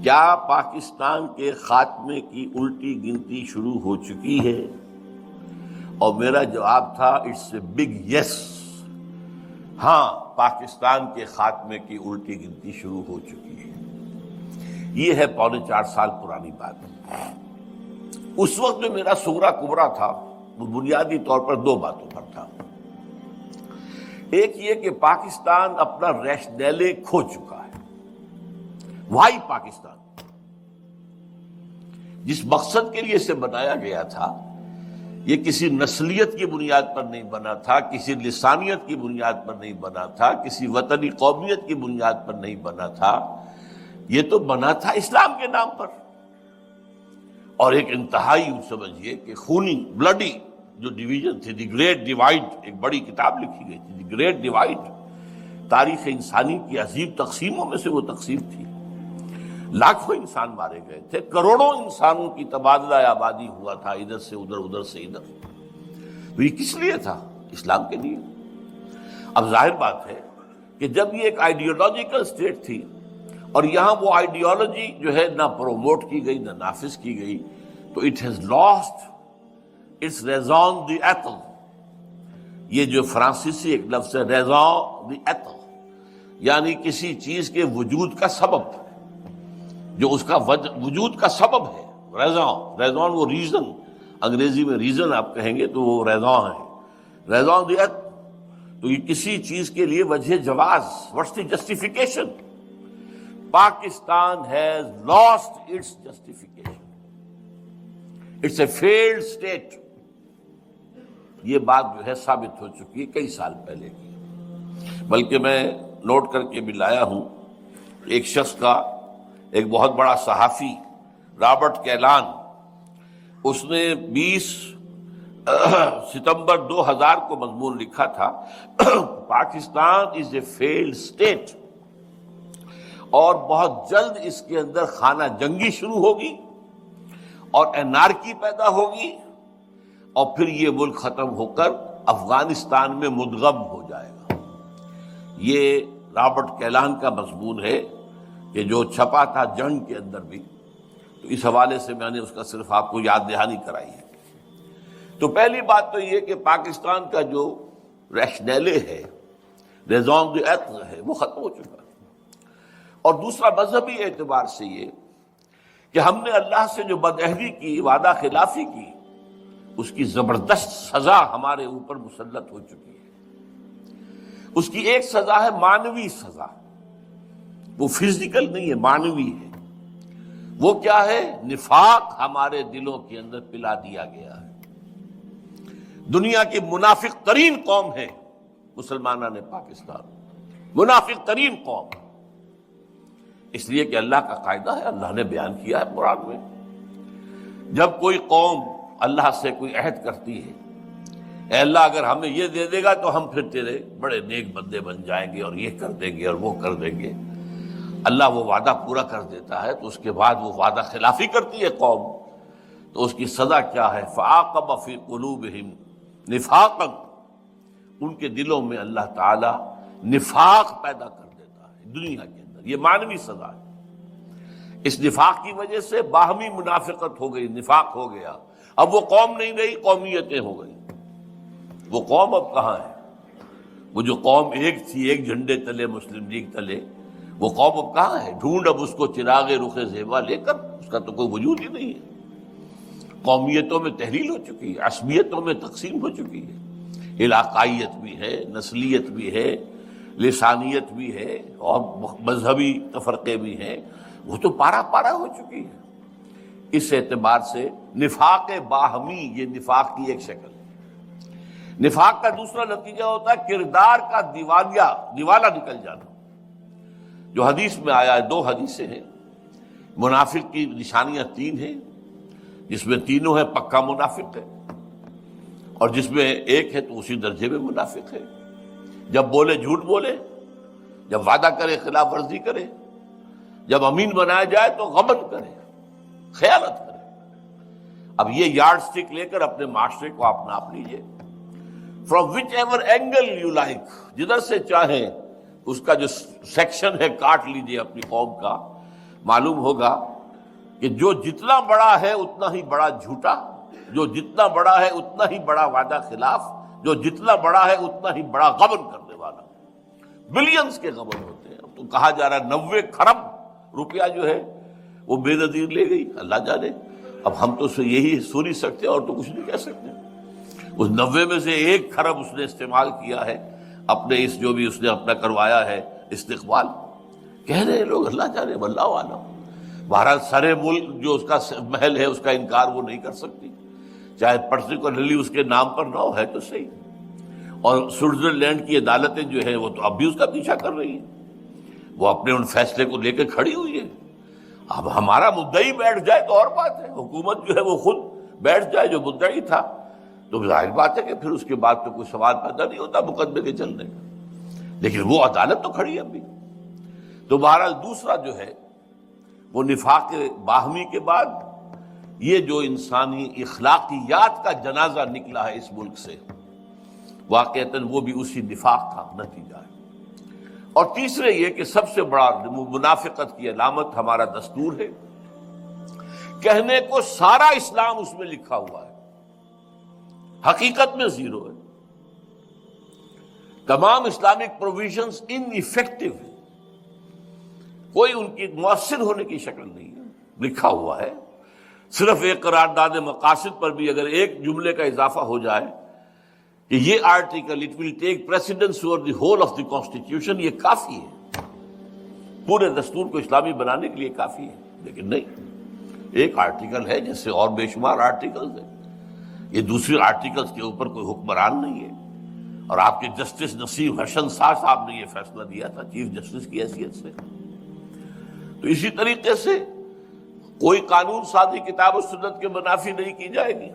کیا پاکستان کے خاتمے کی الٹی گنتی شروع ہو چکی ہے؟ اور میرا جواب تھا اٹس اے بگ یس. ہاں، پاکستان کے خاتمے کی الٹی گنتی شروع ہو چکی ہے. یہ ہے 4.25 سال پرانی بات. اس وقت جو میرا سغرا کبرا تھا وہ بنیادی طور پر دو باتوں پر تھا. ایک یہ کہ پاکستان اپنا ریشنیلے کھو چکا ہے. وائی پاکستان جس مقصد کے لیے اسے بنایا گیا تھا یہ کسی نسلیت کی بنیاد پر نہیں بنا تھا، کسی لسانیت کی بنیاد پر نہیں بنا تھا، کسی وطنی قومیت کی بنیاد پر نہیں بنا تھا. یہ تو بنا تھا اسلام کے نام پر. اور ایک انتہائی سمجھیے کہ خونی بلڈی جو ڈویژن تھی، دی گریٹ ڈیوائڈ، ایک بڑی کتاب لکھی گئی تھی دی گریٹ ڈیوائڈ، تاریخ انسانی کی عظیم تقسیموں میں سے وہ تقسیم تھی. لاکھوں انسان مارے گئے تھے، کروڑوں انسانوں کی تبادلہ آبادی ہوا تھا، ادھر سے ادھر، ادھر سے ادھر. تو یہ کس لیے تھا؟ اسلام کے لیے. اب ظاہر بات ہے کہ جب یہ ایک آئیڈیالوجیکل اسٹیٹ تھی اور یہاں وہ آئیڈیالوجی جو ہے نہ پروموٹ کی گئی نہ نافذ کی گئی، تو it has lost its reason the ایتھل. یہ جو فرانسیسی ایک لفظ ہے ریزون دی ایتھل، یعنی کسی چیز کے وجود کا سبب، جو اس کا وجود کا سبب ہے. ریزون وہ ریزن، انگریزی میں ریزن آپ کہیں گے تو وہ ریزون ہے. ریزون دی ایتھل تو یہ کسی چیز کے لیے وجہ جواز، what's the justification. Pakistan has lost its justification. It's a failed state. یہ بات جو ہے ثابت ہو چکی ہے کئی سال پہلے کی. بلکہ میں نوٹ کر کے بھی لایا ہوں ایک شخص کا، ایک بہت بڑا صحافی رابرٹ کیلان، اس نے 20 ستمبر 2000 کو مضمون لکھا تھا پاکستان از اے فیلڈ اسٹیٹ، اور بہت جلد اس کے اندر خانہ جنگی شروع ہوگی اور انارکی پیدا ہوگی، اور پھر یہ ملک ختم ہو کر افغانستان میں مدغم ہو جائے گا. یہ رابرٹ کیلان کا مضمون ہے کہ جو چھپا تھا جنگ کے اندر بھی. تو اس حوالے سے میں نے اس کا صرف آپ کو یاد دہانی کرائی ہے. تو پہلی بات تو یہ کہ پاکستان کا جو ریشنیلے ہے، ریزون دی ایتھل ہے، وہ ختم ہو چکا ہے. اور دوسرا مذہبی اعتبار سے یہ کہ ہم نے اللہ سے جو بدعہدی کی، وعدہ خلافی کی، اس کی زبردست سزا ہمارے اوپر مسلط ہو چکی ہے. اس کی ایک سزا ہے معنوی سزا، وہ فزیکل نہیں ہے، معنوی ہے. وہ کیا ہے؟ نفاق ہمارے دلوں کے اندر پلا دیا گیا ہے. دنیا کی منافق ترین قوم ہے مسلمانان پاکستان، منافق ترین قوم. اس لیے کہ اللہ کا قاعدہ ہے، اللہ نے بیان کیا ہے قرآن میں، جب کوئی قوم اللہ سے کوئی عہد کرتی ہے، اے اللہ اگر ہمیں یہ دے دے گا تو ہم پھر تیرے بڑے نیک بندے بن جائیں گے اور یہ کر دیں گے اور وہ کر دیں گے. اللہ وہ وعدہ پورا کر دیتا ہے تو اس کے بعد وہ وعدہ خلافی کرتی ہے قوم، تو اس کی سزا کیا ہے؟ فَعَاقَبَ فِي قُلُوبِهِمْ نِفَاقًا. ان کے دلوں میں اللہ تعالی نفاق پیدا کر دیتا ہے دنیا کے اندر. یہ معنوی سزا ہے. اس نفاق کی وجہ سے باہمی منافقت ہو گئی، نفاق ہو گیا. اب وہ قوم نہیں رہی، قومیتیں ہو گئی. وہ قوم اب کہاں ہے؟ وہ جو قوم ایک تھی، ایک جھنڈے تلے، مسلم لیگ تلے، وہ قوم اب کہاں ہے؟ ڈھونڈ اب اس کو چراغ رخ زیبا لے کر، اس کا تو کوئی وجود ہی نہیں ہے. قومیتوں میں تحلیل ہو چکی ہے، عصبیتوں میں تقسیم ہو چکی ہے، علاقائیت بھی ہے، نسلیت بھی ہے، لسانیت بھی ہے، اور مذہبی تفرقے بھی ہیں. وہ تو پارا پارا ہو چکی ہے. اس اعتبار سے نفاق باہمی، یہ نفاق کی ایک شکل ہے. نفاق کا دوسرا نتیجہ ہوتا ہے کردار کا دیوالا نکل جانا، جو حدیث میں آیا ہے. 2 حدیثیں ہیں. منافق کی نشانیاں 3 ہیں، جس میں تینوں ہیں پکا منافق ہے، اور جس میں ایک ہے تو اسی درجے میں منافق ہے. جب بولے جھوٹ بولے، جب وعدہ کرے خلاف ورزی کرے، جب امین بنایا جائے تو غبن کرے، خیانت کرے. اب یہ یارڈ سٹک لے کر اپنے معاشرے کو آپ ناپ لیجئے، from which ever angle you like, جدھر سے چاہیں اس کا جو سیکشن ہے کاٹ لیجئے اپنی قوم کا. معلوم ہوگا کہ جو جتنا بڑا ہے اتنا ہی بڑا جھوٹا، جو جتنا بڑا ہے اتنا ہی بڑا وعدہ خلاف، جو جتنا بڑا ہے اتنا ہی بڑا غبن کرنے والا۔ بلینز کے غبن ہوتے ہیں۔ اب تو کہا جا رہا ہے 90 کھرب روپیہ جو ہے وہ بے نظیر لے گئی، اللہ جانے۔ اب ہم تو اسے یہی سن نہیں سکتے اور تو کچھ نہیں کہہ سکتے۔ اس 90 میں سے 1 کھرب اس نے استعمال کیا ہے اپنے اس جو بھی اس نے اپنا کروایا ہے استقبال۔ کہہ رہے ہیں لوگ اللہ جانے واللہ عالم۔ بہرحال سارے ملک جو اس کا محل ہے اس کا انکار وہ نہیں کر سکتی، چاہے پرٹیکولرلی اس کے نام پر نہ ہو، ہے تو صحیح۔ اور سوئٹزرلینڈ کی عدالتیں جو ہیں وہ تو اب بھی اس کا پیچھا کر رہی ہیں، وہ اپنے ان فیصلے کو لے کے کھڑی ہوئی ہے۔ اب ہمارا مدعی بیٹھ جائے تو اور بات ہے، حکومت جو ہے وہ خود بیٹھ جائے جو مدعی تھا، تو ظاہر بات ہے کہ پھر اس کے بعد تو کوئی سوال پیدا نہیں ہوتا مقدمے کے چلنے کا، لیکن وہ عدالت تو کھڑی ہے ابھی۔ تو بہرحال دوسرا جو ہے وہ نفاق باہمی کے بعد یہ جو انسانی اخلاقیات کا جنازہ نکلا ہے اس ملک سے، واقعتاً وہ بھی اسی نفاق کا نتیجہ ہے۔ اور تیسرے یہ کہ سب سے بڑا منافقت کی علامت ہمارا دستور ہے، کہنے کو سارا اسلام اس میں لکھا ہوا ہے، حقیقت میں زیرو ہے۔ تمام اسلامک پروویژنز ان ایفیکٹو ہیں، کوئی ان کی مؤثر ہونے کی شکل نہیں ہے، لکھا ہوا ہے۔ صرف ایک قرارداد مقاصد پر بھی اگر ایک جملے کا اضافہ ہو جائے کہ یہ article it will take precedence over the whole of the constitution, یہ کافی ہے، پورے دستور کو اسلامی بنانے کے لیے کافی ہے۔ لیکن نہیں، ایک آرٹیکل ہے جیسے اور بے شمار آرٹیکلز ہیں، یہ دوسرے آرٹیکلز کے اوپر کوئی حکمران نہیں ہے۔ اور آپ کے جسٹس نصیر حسن صاحب نے یہ فیصلہ دیا تھا چیف جسٹس کی حیثیت سے۔ تو اسی طریقے سے کوئی قانون سازی کتاب و سنت کے منافی نہیں کی جائے گی،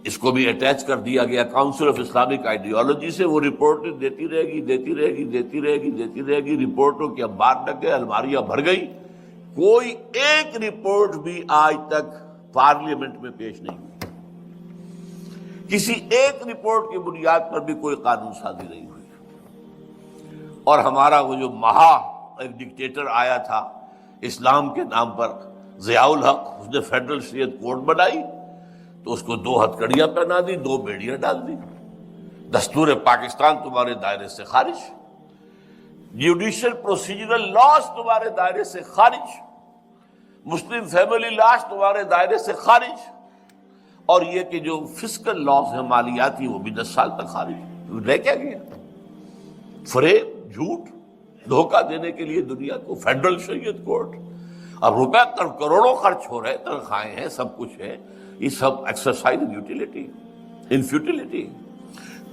اس کو بھی اٹیچ کر دیا گیا کاؤنسل آف اسلامک آئیڈیالوجی سے، وہ رپورٹیں دیتی رہے گی، دیتی رہے گی، دیتی رہے گی، دیتی رہے گی، رپورٹوں کے انبار لگ گئے، الماریاں بھر گئی، کوئی ایک رپورٹ بھی آج تک پارلیمنٹ میں پیش نہیں ہوئی، کسی ایک رپورٹ کی بنیاد پر بھی کوئی قانون سازی نہیں ہوئی۔ اور ہمارا وہ جو ایک ڈکٹیٹر آیا تھا اسلام کے نام پر، ضیاء الحق، اس نے فیڈرل شریعت کوڈ بنائی تو اس کو 2 ہتھکڑیاں پہنا دی، 2 بیڑیاں ڈال دی، دستور پاکستان تمہارے دائرے سے خارج، جوڈیشل پروسیجرل لاز تمہارے دائرے سے خارج، مسلم فیملی لاز تمہارے دائرے سے خارج، اور یہ کہ جو فسکل لاز ہیں مالیاتی وہ بھی 10 سال تک خارج۔ رہ کیا گیا؟ فریب، جھوٹ، دھوکہ دینے کے لیے دنیا کو فیڈرل شریعت کوڈ۔ اب روپے کروڑوں خرچ ہو رہے، تنخواہیں ہیں، سب کچھ ہے، یہ سب ایکسرسائز ان فیوٹیلیٹی۔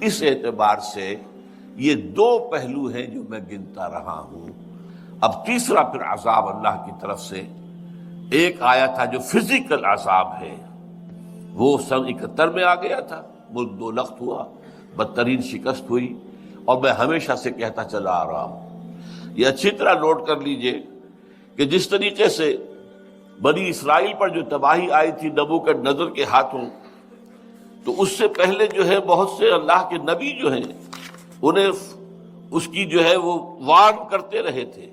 اس اعتبار سے یہ 2 پہلو ہیں جو میں گنتا رہا ہوں۔ اب تیسرا پھر عذاب اللہ کی طرف سے ایک آیا تھا جو فزیکل عذاب ہے، وہ سن 71 میں آ گیا تھا، ملک 2 لخت ہوا، بدترین شکست ہوئی۔ اور میں ہمیشہ سے کہتا چلا آ رہا ہوں، یہ اچھی طرح نوٹ کر لیجئے کہ جس طریقے سے بنی اسرائیل پر جو تباہی آئی تھی نبوکدنضر کے ہاتھوں، تو اس سے پہلے جو ہے بہت سے اللہ کے نبی جو ہیں انہیں اس کی جو ہے وہ وارن کرتے رہے تھے۔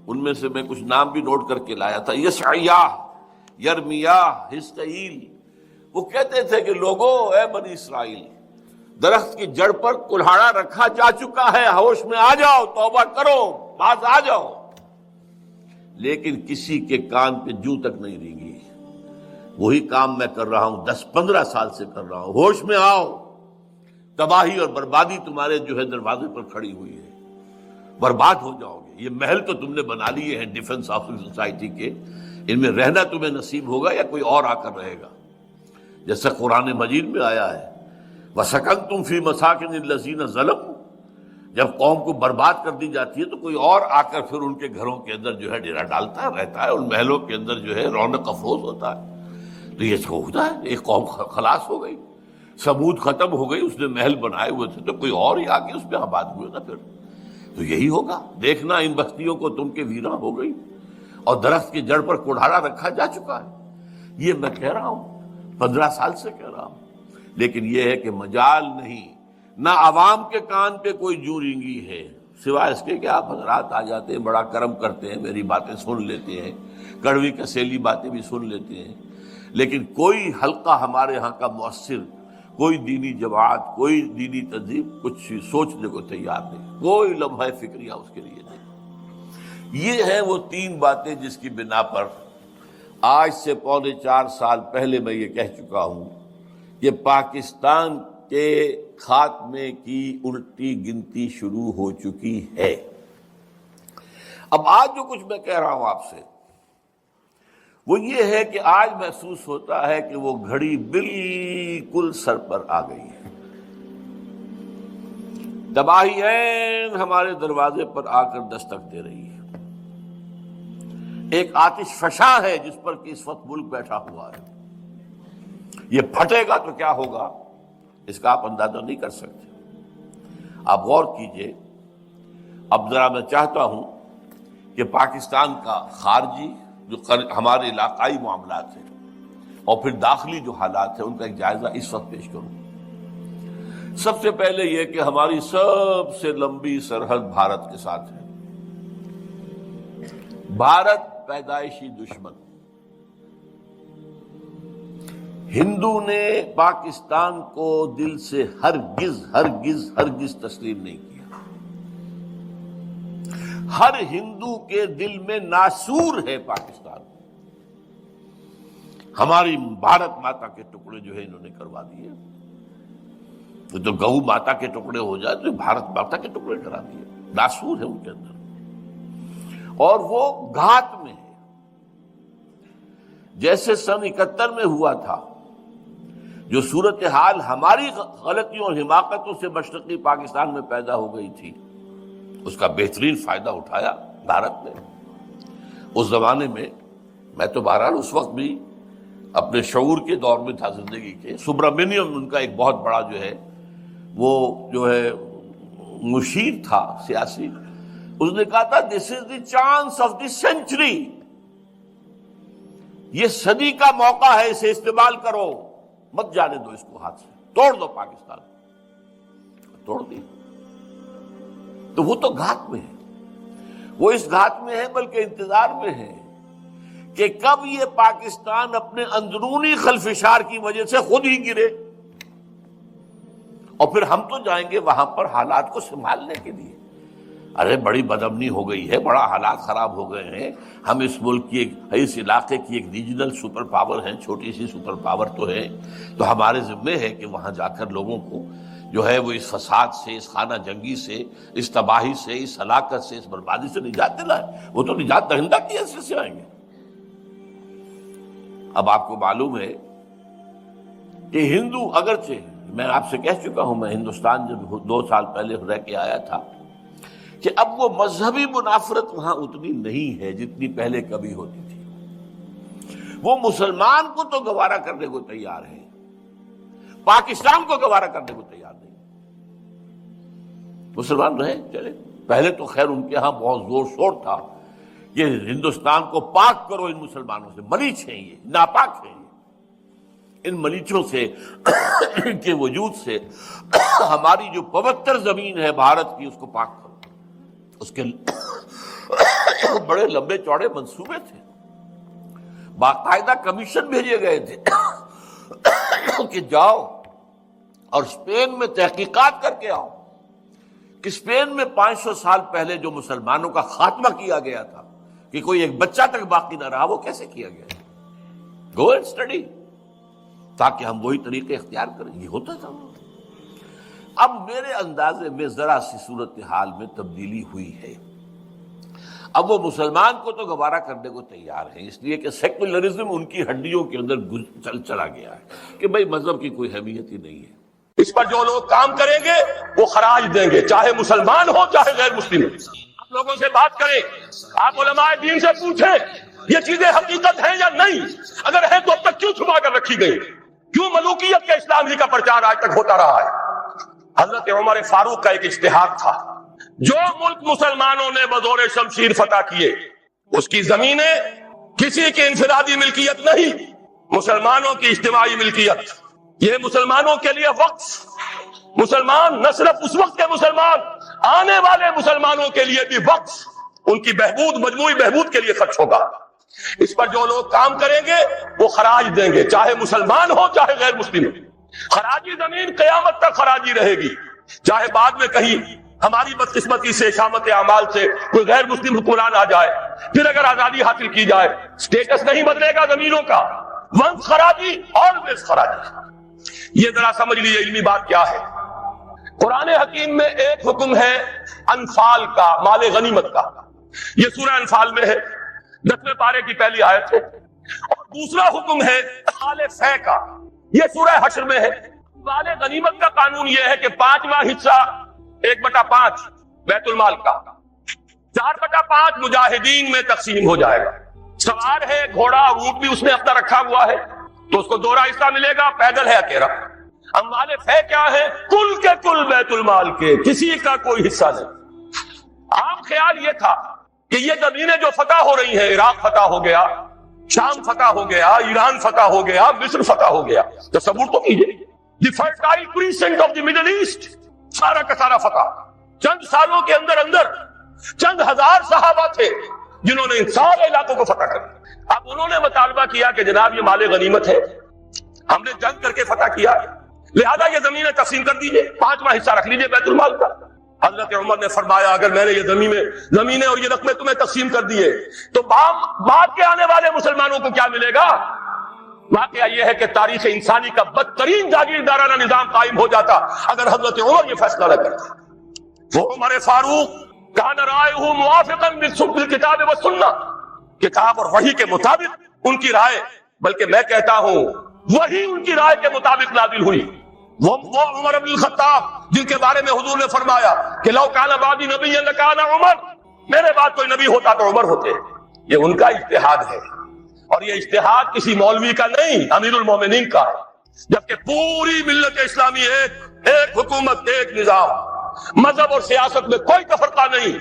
ان میں سے میں کچھ نام بھی نوٹ کر کے لایا تھا، یشعیاہ، یرمیاہ، حزقیل۔ وہ کہتے تھے کہ لوگوں، اے بنی اسرائیل، درخت کی جڑ پر کلہاڑا رکھا جا چکا ہے، ہوش میں آ جاؤ، توبہ کرو، باز آ جاؤ۔ لیکن کسی کے کان پہ جوں تک نہیں رینگی۔ وہی کام میں کر رہا ہوں، 10-15 سال سے کر رہا ہوں، ہوش میں آؤ، تباہی اور بربادی تمہارے جو ہے دروازے پر کھڑی ہوئی ہے، برباد ہو جاؤ گے۔ یہ محل تو تم نے بنا لیے ہیں ڈیفنس آف سوسائٹی کے، ان میں رہنا تمہیں نصیب ہوگا یا کوئی اور آ کر رہے گا؟ جیسا قرآن مجید میں آیا ہے، وَسَكَنْتُمْ فِي مَسَاكِنِ الَّذِينَ ظَلَمُوا، جب قوم کو برباد کر دی جاتی ہے تو کوئی اور آ کر پھر ان کے گھروں کے اندر جو ہے ڈیرا ڈالتا ہے، رہتا ہے، ان محلوں کے اندر جو ہے رونق افروز ہوتا ہے۔ تو یہ ہوتا ہے، ایک قوم خلاص ہو گئی، سمود ختم ہو گئی، اس نے محل بنائے ہوئے تھے تو کوئی اور ہی آ کے اس میں آباد ہوئے نا۔ پھر تو یہی ہوگا، دیکھنا ان بستیوں کو تم کے ویراں ہو گئی اور درخت کی جڑ پر کڑھاڑا رکھا جا چکا ہے۔ یہ میں کہہ رہا ہوں، 15 سال سے کہہ رہا ہوں، لیکن یہ ہے کہ مجال نہیں، نہ عوام کے کان پہ کوئی جوں رینگی ہے، سوائے اس کے کہ آپ حضرات آ جاتے ہیں، بڑا کرم کرتے ہیں، میری باتیں سن لیتے ہیں، کڑوی کسیلی باتیں بھی سن لیتے ہیں، لیکن کوئی حلقہ ہمارے ہاں کا مؤثر، کوئی دینی جماعت، کوئی دینی تنظیم کچھ سوچنے کو تیار نہیں، کوئی لمحہ فکریہ اس کے لیے نہیں۔ یہ ہیں وہ تین باتیں جس کی بنا پر آج سے 3.25 سال پہلے میں یہ کہہ چکا ہوں کہ پاکستان کے خاتمے کی الٹی گنتی شروع ہو چکی ہے۔ اب آج جو کچھ میں کہہ رہا ہوں آپ سے وہ یہ ہے کہ آج محسوس ہوتا ہے کہ وہ گھڑی بالکل سر پر آ گئی ہے، تباہی عین ہمارے دروازے پر آ کر دستک دے رہی ہے، ایک آتش فشاں ہے جس پر کہ اس وقت ملک بیٹھا ہوا ہے۔ یہ پھٹے گا تو کیا ہوگا اس کا آپ اندازہ نہیں کر سکتے۔ آپ غور کیجئے، اب ذرا میں چاہتا ہوں کہ پاکستان کا خارجی جو ہمارے علاقائی معاملات ہیں اور پھر داخلی جو حالات ہیں ان کا ایک جائزہ اس وقت پیش کروں۔ سب سے پہلے یہ کہ ہماری سب سے لمبی سرحد بھارت کے ساتھ ہے۔ بھارت پیدائشی دشمن، ہندو نے پاکستان کو دل سے ہرگز ہرگز ہرگز تسلیم نہیں کیا۔ ہر ہندو کے دل میں ناسور ہے پاکستان۔ ہماری بھارت ماتا کے ٹکڑے جو ہے انہوں نے کروا دیے، تو گو ماتا کے ٹکڑے ہو جائے تو بھارت ماتا کے ٹکڑے کرا دیے، ناسور ہے ان کے اندر، اور وہ گھات میں ہے۔ جیسے سن 71 میں ہوا تھا، جو صورتحال ہماری غلطیوں اور حماقتوں سے مشرقی پاکستان میں پیدا ہو گئی تھی، اس کا بہترین فائدہ اٹھایا بھارت نے۔ اس زمانے میں میں تو بہرحال اس وقت بھی اپنے شعور کے دور میں تھا زندگی کے، سبرامنیم ان کا ایک بہت بڑا جو ہے وہ جو ہے مشیر تھا سیاسی، اس نے کہا تھا this is the chance of the century, یہ صدی کا موقع ہے، اسے استعمال کرو، مت جانے دو اس کو ہاتھ سے، توڑ دو پاکستان، توڑ دی۔ تو وہ تو گھات میں ہے، وہ اس گھات میں ہے بلکہ انتظار میں ہے کہ کب یہ پاکستان اپنے اندرونی خلفشار کی وجہ سے خود ہی گرے، اور پھر ہم تو جائیں گے وہاں پر حالات کو سنبھالنے کے لیے۔ ارے بڑی بدامنی ہو گئی ہے، بڑا حالات خراب ہو گئے ہیں، ہم اس ملک کی اس علاقے کی ایک ریجنل سپر پاور ہیں، چھوٹی سی سپر پاور تو ہے، تو ہمارے ذمے ہے کہ وہاں جا کر لوگوں کو جو ہے وہ اس فساد سے، اس خانہ جنگی سے، اس تباہی سے، اس ہلاکت سے، اس بربادی سے نجات دلائیں۔ وہ تو نجات دہندہ کی حیثیت سے آئیں گے۔ اب آپ کو معلوم ہے کہ ہندو، اگرچہ میں آپ سے کہہ چکا ہوں، میں ہندوستان جب 2 سال پہلے رہ کے آیا تھا، کہ اب وہ مذہبی منافرت وہاں اتنی نہیں ہے جتنی پہلے کبھی ہوتی تھی۔ وہ مسلمان کو تو گوارا کرنے کو تیار ہے، پاکستان کو گوارا کرنے کو تیار نہیں۔ مسلمان رہے چلے، پہلے تو خیر ان کے ہاں بہت زور شور تھا کہ ہندوستان کو پاک کرو ان مسلمانوں سے، ملیچ ہیں یہ، ناپاک ہیں یہ، ان ملیچوں سے، ان کے وجود سے ہماری جو پوتر زمین ہے بھارت کی، اس کو پاک کرو۔ اس کے بڑے لمبے چوڑے منصوبے تھے، باقاعدہ کمیشن بھیجے گئے تھے کہ جاؤ اور اسپین میں تحقیقات کر کے آؤ کہ اسپین میں 500 سال پہلے جو مسلمانوں کا خاتمہ کیا گیا تھا، کہ کوئی ایک بچہ تک باقی نہ رہا، وہ کیسے کیا گیا؟ گو اینڈ اسٹڈی، تاکہ ہم وہی طریقے اختیار کریں۔ یہ ہوتا تھا۔ اب میرے اندازے میں ذرا سی صورتحال میں تبدیلی ہوئی ہے۔ اب وہ مسلمان کو تو گوارا کرنے کو تیار ہیں، اس لیے کہ سیکولرزم ان کی ہڈیوں کے اندر چلا گیا ہے کہ بھئی مذہب کی کوئی اہمیت ہی نہیں ہے۔ اس پر جو لوگ کام کریں گے وہ خراج دیں گے، چاہے مسلمان ہو چاہے غیر مسلم۔ آپ لوگوں سے بات کریں، آپ علماء دین سے پوچھیں یہ چیزیں حقیقت ہیں یا نہیں، اگر ہیں تو اب تک کیوں چھپا کر رکھی گئی؟ کیوں ملوکیت کے اسلام ہی کا پرچار آج تک ہوتا رہا ہے؟ حضرت عمر فاروق کا ایک اجتہاد تھا، جو ملک مسلمانوں نے بزور شمشیر فتح کیے اس کی زمینیں کسی کی انفرادی ملکیت نہیں، مسلمانوں کی اجتماعی ملکیت۔ یہ مسلمانوں کے لیے وقف، مسلمان نہ صرف اس وقت کے مسلمان، آنے والے مسلمانوں کے لیے بھی وقت ان کی بہبود، مجموعی بہبود کے لیے خرچ ہوگا۔ اس پر جو لوگ کام کریں گے وہ خراج دیں گے، چاہے مسلمان ہو چاہے غیر مسلم ہو۔ خراجی زمین قیامت تک خراجی رہے گی، چاہے بعد میں کہیں ہماری بدقسمتی سے، شامت اعمال سے کوئی غیر مسلم حکمران آ جائے، پھر اگر آزادی حاصل کی جائے، سٹیٹس نہیں بدلے گا زمینوں کا، ونس خراجی، آلویز خراجی۔ یہ ذرا سمجھ لیجیے علمی بات کیا ہے۔ قرآن حکیم میں ایک حکم ہے انفال کا، مال غنیمت کا، یہ سورہ انفال میں ہے، 10ویں پارے کی پہلی آیت ہے، اور دوسرا حکم ہے مال فے کا، یہ سورہ حشر میں ہے۔ مال غنیمت کا قانون یہ ہے کہ 5واں حصہ 1/5 بیت المال کا، 4/5 مجاہدین میں تقسیم ہو جائے گا۔ سوار ہے گھوڑا اور اونٹ بھی اس نے اپنا رکھا ہوا ہے تو اس کو 2 حصہ ملے گا، پیدل ہے اکیلا۔ اموال فے کیا ہے؟ کل کے کل بیت المال کے، کسی کا کوئی حصہ نہیں۔ عام خیال یہ تھا کہ یہ زمینیں جو فتح ہو رہی ہیں، عراق فتح ہو گیا، شام فتح ہو گیا، ایران فتح ہو گیا، مصر فتح ہو گیا، تصور تو کیجیے، the fertile crescent of the Middle, East کا سارا فتح۔ چند سالوں کے اندر اندر چند ہزار صحابہ تھے جنہوں نے ان سارے علاقوں کو فتح کر دیا۔ اب انہوں نے مطالبہ کیا کہ جناب یہ مال غنیمت ہے، ہم نے جنگ کر کے فتح کیا، لہذا یہ زمینیں تقسیم کر دیجئے، 5واں حصہ رکھ لیجئے بیت المال کا۔ حضرت عمر نے فرمایا اگر میں نے یہ زمینیں اور یہ رقمیں تمہیں تقسیم کر دیے تو بعد کے آنے والے مسلمانوں کو کیا ملے گا؟ واقعہ یہ ہے کہ تاریخ انسانی کا بدترین جاگیردارانہ نظام قائم ہو جاتا اگر حضرت عمر یہ فیصلہ نہ کرتے۔ وہ عمر فاروق کان رائے موافقا بالکتاب والسنہ، کتاب اور وحی کے مطابق ان کی رائے، بلکہ میں کہتا ہوں وہی ان کی رائے کے مطابق نازل ہوئی۔ وہ عمر بن الخطاب جن کے بارے میں حضور نے فرمایا کہ لو کان بعدی نبی لکان عمر، میرے بعد کوئی نبی ہوتا تو عمر ہوتے، یہ ان کا اجتہاد ہے، اور یہ اجتہاد کسی مولوی کا نہیں، امیر المومنین کا ہے، جبکہ پوری ملت اسلامی ایک حکومت، ایک نظام، مذہب اور سیاست میں کوئی تفرقہ نہیں،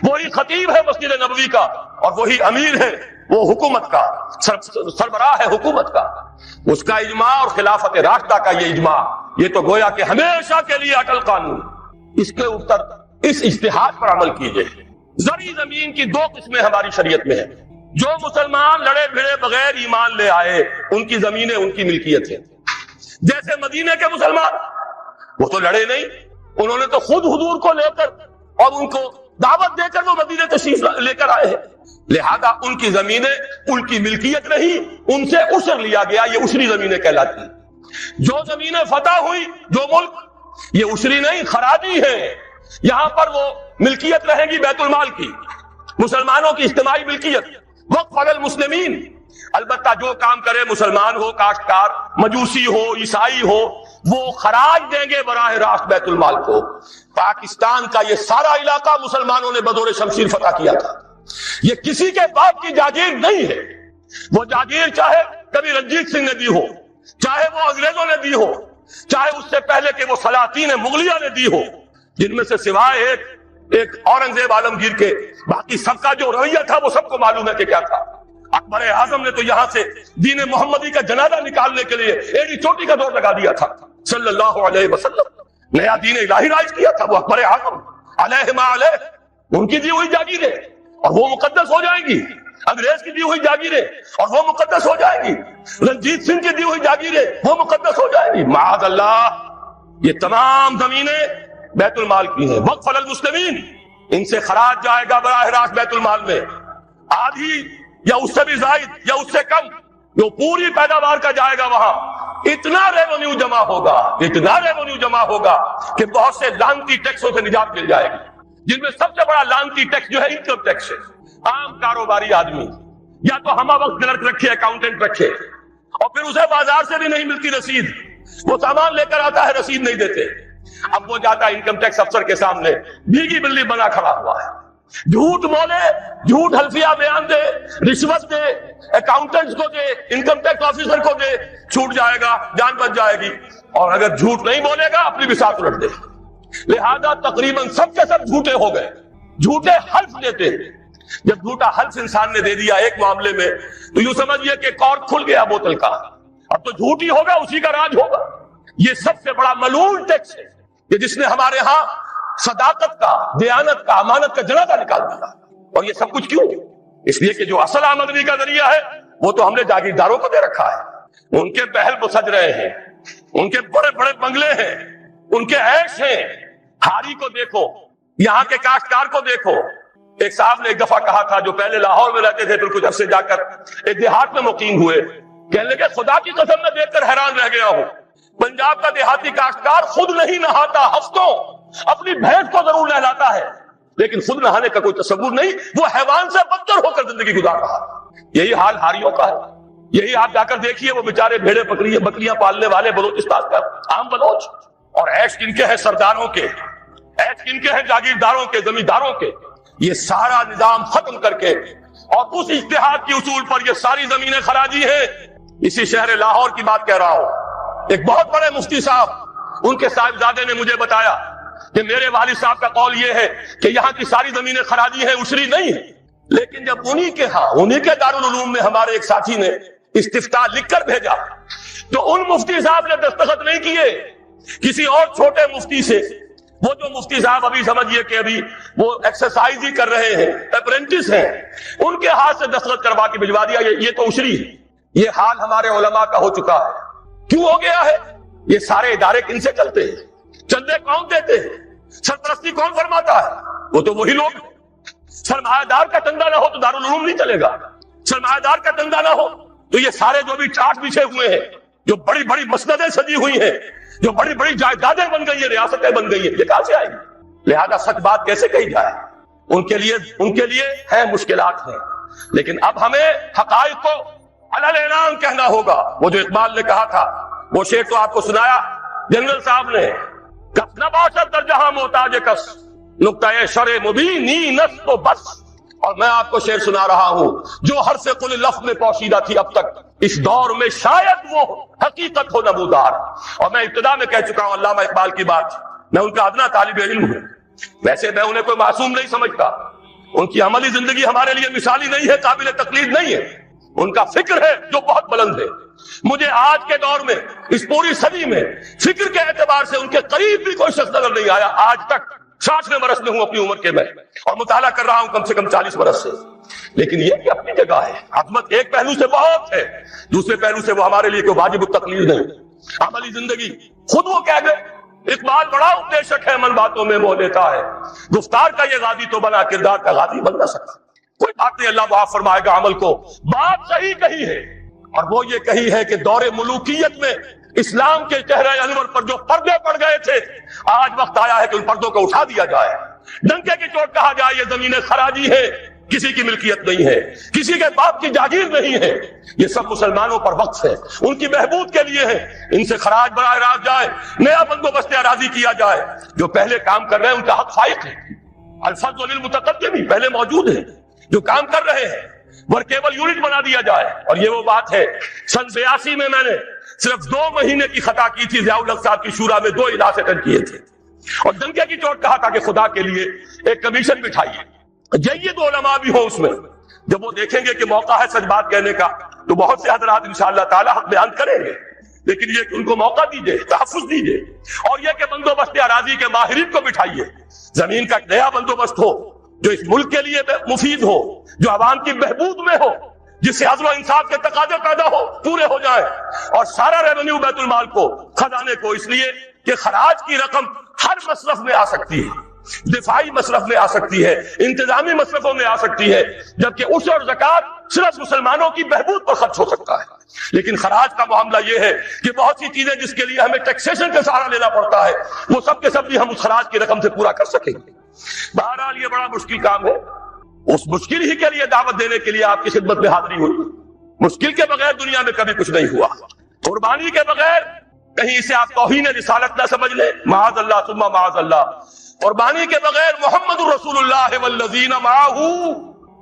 وہی خطیب ہے مسجد نبوی کا اور وہی امیر ہے وہ حکومت کا، سربراہ ہے حکومت کا، اس کا اجماع اور خلافت راشدہ کا یہ اجماع، یہ تو گویا کہ ہمیشہ کے لیے اٹل قانون، اس کے اوپر اس اجتہاد پر عمل کیجئے۔ زرعی زمین کی 2 قسمیں ہماری شریعت میں ہیں، جو مسلمان لڑے بھڑے بغیر ایمان لے آئے ان کی زمینیں ان کی ملکیت ہیں، جیسے مدینے کے مسلمان، وہ تو لڑے نہیں، انہوں نے تو خود حضور کو لے کر اور ان کو دعوت دے کر وہ مدینے تشریف لے کر آئے ہیں، لہذا ان کی زمینیں ان کی ملکیت نہیں، ان سے عشر لیا گیا، یہ عشری زمینیں کہلاتی ہیں۔ جو زمینیں فتح ہوئی، جو ملک، یہ عشری نہیں خراجی ہے، یہاں پر وہ ملکیت رہے گی بیت المال کی، مسلمانوں کی اجتماعی ملکیت، وقف علی المسلمین۔ البتہ جو کام کرے مسلمان ہو، کاشتکار، مجوسی ہو، عیسائی ہو، وہ خراج دیں گے براہ راست بیت المال کو۔ پاکستان کا یہ سارا علاقہ مسلمانوں نے بدور شمشیر فتح کیا تھا، یہ کسی کے باپ کی جاگیر نہیں ہے، وہ جاگیر چاہے کبھی رنجیت سنگھ نے دی ہو، چاہے وہ انگریزوں نے دی ہو، چاہے اس سے پہلے کہ وہ سلاطین مغلیہ نے دی ہو، جن میں سے سوائے ایک اورنگزیب عالمگیر کے باقی سب کا جو رویہ تھا وہ سب کو معلوم ہے کہ کیا تھا۔ اکبر اعظم نے تو یہاں سے دین محمدی کا جنازہ نکالنے کے لیے ایڑی چوٹی کا دور لگا دیا تھا، صلی اللہ علیہ وسلم، نیا دین الہی رائج کیا تھا وہ اکبر اعظم علیہ ما علیہ، ان کی دی ہوئی جاگیریں اور وہ مقدس ہو جائیں گی، انگریز کی دی ہوئی جاگیریں اور وہ مقدس ہو جائیں گی، رنجیت سنگھ کی دی ہوئی جاگیریں وہ مقدس ہو جائیں گی، معاذ اللہ۔ یہ تمام زمینیں بیت المال کی ہیں، وقف علی المسلمین، ان سے خراج جائے گا براہ راست بیت المال میں، آدھی یا اس سے بھی زائد یا اس سے کم، جو پوری پیداوار کا جائے گا وہاں اتنا ریونیو جمع ہوگا، اتنا ریونیو جمع ہوگا کہ بہت سے لانتی ٹیکسوں سے نجات مل جائے گی، جن میں سب سے بڑا لانتی ٹیکس جو ہے انکم ٹیکس ہے۔ عام کاروباری آدمی یا تو ہمہ وقت کلرک رکھے، اکاؤنٹنٹ رکھے، اور پھر اسے بازار سے بھی نہیں ملتی رسید، وہ سامان لے کر آتا ہے رسید نہیں دیتے، اب وہ جاتا ہے انکم ٹیکس افسر کے سامنے بھیگی بلی بنا کھڑا ہوا ہے، جھوٹ بولے، جھوٹ حلفیہ بیان دے، رشوت دے، اکاؤنٹنٹس کو دے، انکم ٹیکس آفیسر کو دے، چھوٹ جائے گا، جان بچ جائے گی، اور اگر جھوٹ نہیں بولے گا اپنی بساط الٹ دے۔ لہذا تقریباً سب کے سب جھوٹے ہو گئے، جھوٹے حلف دیتے۔ جب جھوٹا حلف انسان نے دے دیا ایک معاملے میں تو یوں سمجھئے کہ کارک کھل گیا بوتل کا، اب تو جھوٹ ہی ہوگا، اسی کا راج ہوگا۔ یہ سب سے بڑا ملعون ٹیکس ہے کہ جس نے ہمارے ہاں صداقت کا، دیانت کا، امانت کا جنازہ نکال دیا. اور یہ سب کچھ کیوں؟ اس لیے کہ جو اصل آمدنی کا ذریعہ ہے وہ تو ہم نے جاگیرداروں کو دے رکھا ہے. ان کے محل بسج رہے ہیں، ان کے بڑے بڑے بنگلے ہیں، ان کے عیش ہیں. ہاری کو دیکھو، یہاں کے کاشتکار کو دیکھو. ایک صاحب نے ایک دفعہ کہا تھا، جو پہلے لاہور میں رہتے تھے پھر کچھ عرصے جا کر ایک دیہات میں مقیم ہوئے، کہنے لگے خدا کی قسم میں دیکھ کر حیران رہ گیا ہوں، پنجاب کا دیہاتی کاشتکار خود نہیں نہاتا، ہفتوں اپنی بھینس کو ضرور نہلاتا ہے، لیکن خود نہانے کا کوئی تصور نہیں. وہ حیوان سے بدتر ہو کر زندگی گزار رہا. یہی حال ہاریوں کا ہے. یہی آپ جا کر دیکھیے، وہ بیچارے بھیڑے بکریاں پالنے والے بلوچستان کا عام بلوچ. اور عیش کن کے ہیں؟ سرداروں کے. عیش کن کے ہیں؟ جاگیرداروں کے، زمینداروں کے. یہ سارا نظام ختم کر کے اور اس اجتہاد کی اصول پر یہ ساری زمینیں خراجی ہیں. اسی شہر لاہور کی بات کہہ رہا ہوں. ایک بہت بڑے مفتی صاحب، ان کے صاحبزادے نے مجھے بتایا کہ میرے والد صاحب کا قول یہ ہے کہ یہاں کی ساری زمینیں خراجی ہیں، عشری نہیں ہے. لیکن جب انہی کے دارالعلوم میں ہمارے ایک ساتھی نے استفتاء لکھ کر بھیجا تو ان مفتی صاحب نے دستخط نہیں کیے، کسی اور چھوٹے مفتی سے، وہ جو مفتی صاحب ابھی سمجھیے کہ ابھی وہ ایکسرسائز ہی کر رہے ہیں، اپرینٹس ہیں، ان کے ہاتھ سے دستخط کروا کے بھجوا دیا. یہ تو عشری ہے. یہ حال ہمارے علماء کا ہو چکا ہے. کیوں ہو گیا ہے؟ یہ سارے ادارے کن سے چلتے ہیں؟ چندے کون دیتے ہیں؟ سرپرستی کون فرماتا ہے؟ وہ تو وہی لوگ. سرمایہ دار کا چندہ نہ ہو تو دارالعلوم نہیں چلے گا. سرمایہ دار کا چندہ نہ ہو تو یہ سارے جو بھی چارٹ بچھے ہوئے ہیں، جو بڑی بڑی مسندیں سجی ہوئی ہیں، جو بڑی بڑی جائیدادیں بن گئی ہیں، ریاستیں بن گئی ہیں، یہ کہاں سے آئیں گی؟ لہذا سچ بات کیسے کہی جائے؟ ان کے لیے ہے مشکلات ہیں. لیکن اب ہمیں حقائق کو علل اعلان کہنا ہوگا. وہ جو اقبال نے کہا تھا، وہ شعر تو آپ کو سنایا جنرل صاحب نے، کس نہ باشد در جہاں محتاج کس، نقطۂ شر مبینی نس تو بس. اور میں آپ کو شعر سنا رہا ہوں جو ہر سے کل لفظ میں پوشیدہ تھی اب تک، اس دور میں شاید وہ حقیقت ہو نمودار. اور میں ابتدا میں کہہ چکا ہوں علامہ اقبال کی بات، میں ان کا ادنا طالب علم ہوں. ویسے میں انہیں کوئی معصوم نہیں سمجھتا، ان کی عملی زندگی ہمارے لیے مثالی نہیں ہے، قابل تقلید نہیں ہے. ان کا فکر ہے جو بہت بلند ہے. مجھے آج کے دور میں، اس پوری صدی میں، فکر کے اعتبار سے ان کے قریب بھی کوئی شخص نظر نہیں آیا آج تک. 60ویں برس میں ہوں اپنی عمر کے میں، اور مطالعہ کر رہا ہوں کم سے کم 40 برس سے. لیکن یہ کہ اپنی جگہ ہے، عظمت ایک پہلو سے بہت ہے، دوسرے پہلو سے وہ ہمارے لیے کوئی واجب التقلید نہیں. عملی زندگی خود وہ کہہ گئے، اقبال بڑا اپدیشک ہے، من باتوں میں موہ لیتا ہے، گفتار کا یہ غازی تو بنا، کردار کا غازی بن نہ سکتا. کوئی بات نہیں، اللہ معاف فرمائے گا عمل کو. بات صحیح کہی ہے، اور وہ یہ کہی ہے کہ دور ملوکیت میں اسلام کے چہرہ انور پر جو پردے پڑ گئے تھے، آج وقت آیا ہے کہ ان پردوں کو اٹھا دیا جائے. ڈنکے کی چوٹ کہا جائے یہ زمینیں خراجی ہے، کسی کی ملکیت نہیں ہے، کسی کے باپ کی جاگیر نہیں ہے، یہ سب مسلمانوں پر وقف ہے، ان کی بہبود کے لیے ہے. ان سے خراج براہ راست جائے، نیا بندوبست اراضی کیا جائے. جو پہلے کام کر رہے ہیں ان کا حق فائق ہے. الفضل للمتقدم پہلے موجود ہے، جو کام کر رہے ہیں ورکیبل یونٹ بنا دیا جائے. اور یہ وہ بات ہے، سن 82 میں نے صرف 2 مہینے کی خطا کی تھی، ضیاء الحق صاحب کی شورا میں 2 اجلاس اٹینڈ کیے تھے، اور ڈنکے کی چوٹ کہا تھا کہ خدا کے لیے ایک کمیشن بٹھائیے، جید علماء بھی ہوں اس میں. جب وہ دیکھیں گے کہ موقع ہے سچ بات کہنے کا تو بہت سے حضرات انشاءاللہ تعالی حق بیان کریں گے. لیکن یہ کہ ان کو موقع دیجیے، تحفظ دیجیے، اور یہ کہ بندوبست اراضی کے ماہرین کو بٹھائیے. زمین کا نیا بندوبست ہو جو اس ملک کے لیے مفید ہو، جو عوام کی بہبود میں ہو، جس سے عدل و انصاف کے تقاضے پیدا ہو، پورے ہو جائیں. اور سارا ریونیو بیت المال کو، خزانے کو، اس لیے کہ خراج کی رقم ہر مصرف میں آ سکتی ہے، دفاعی مصرف میں آ سکتی ہے، انتظامی مصرفوں میں آ سکتی ہے، جبکہ عشر اور زکوٰۃ صرف مسلمانوں کی بہبود پر خرچ ہو سکتا ہے. لیکن خراج کا معاملہ یہ ہے کہ بہت سی چیزیں جس کے لیے ہمیں ٹیکسیشن کا سہارا لینا پڑتا ہے، وہ سب کے سب بھی ہم اس خراج کی رقم سے پورا کر سکیں گے. بہرحال یہ بڑا مشکل کام ہے. اس مشکل ہی کے لیے دعوت دینے کے لیے آپ کی خدمت میں حاضری ہوئی. مشکل کے بغیر دنیا میں کبھی کچھ نہیں ہوا. قربانی کے بغیر کہیں اسے آپ توہین رسالت نہ سمجھ لیں، معاذ اللہ ثم معاذ اللہ. قربانی کے بغیر محمد الرسول اللہ والذین معہ،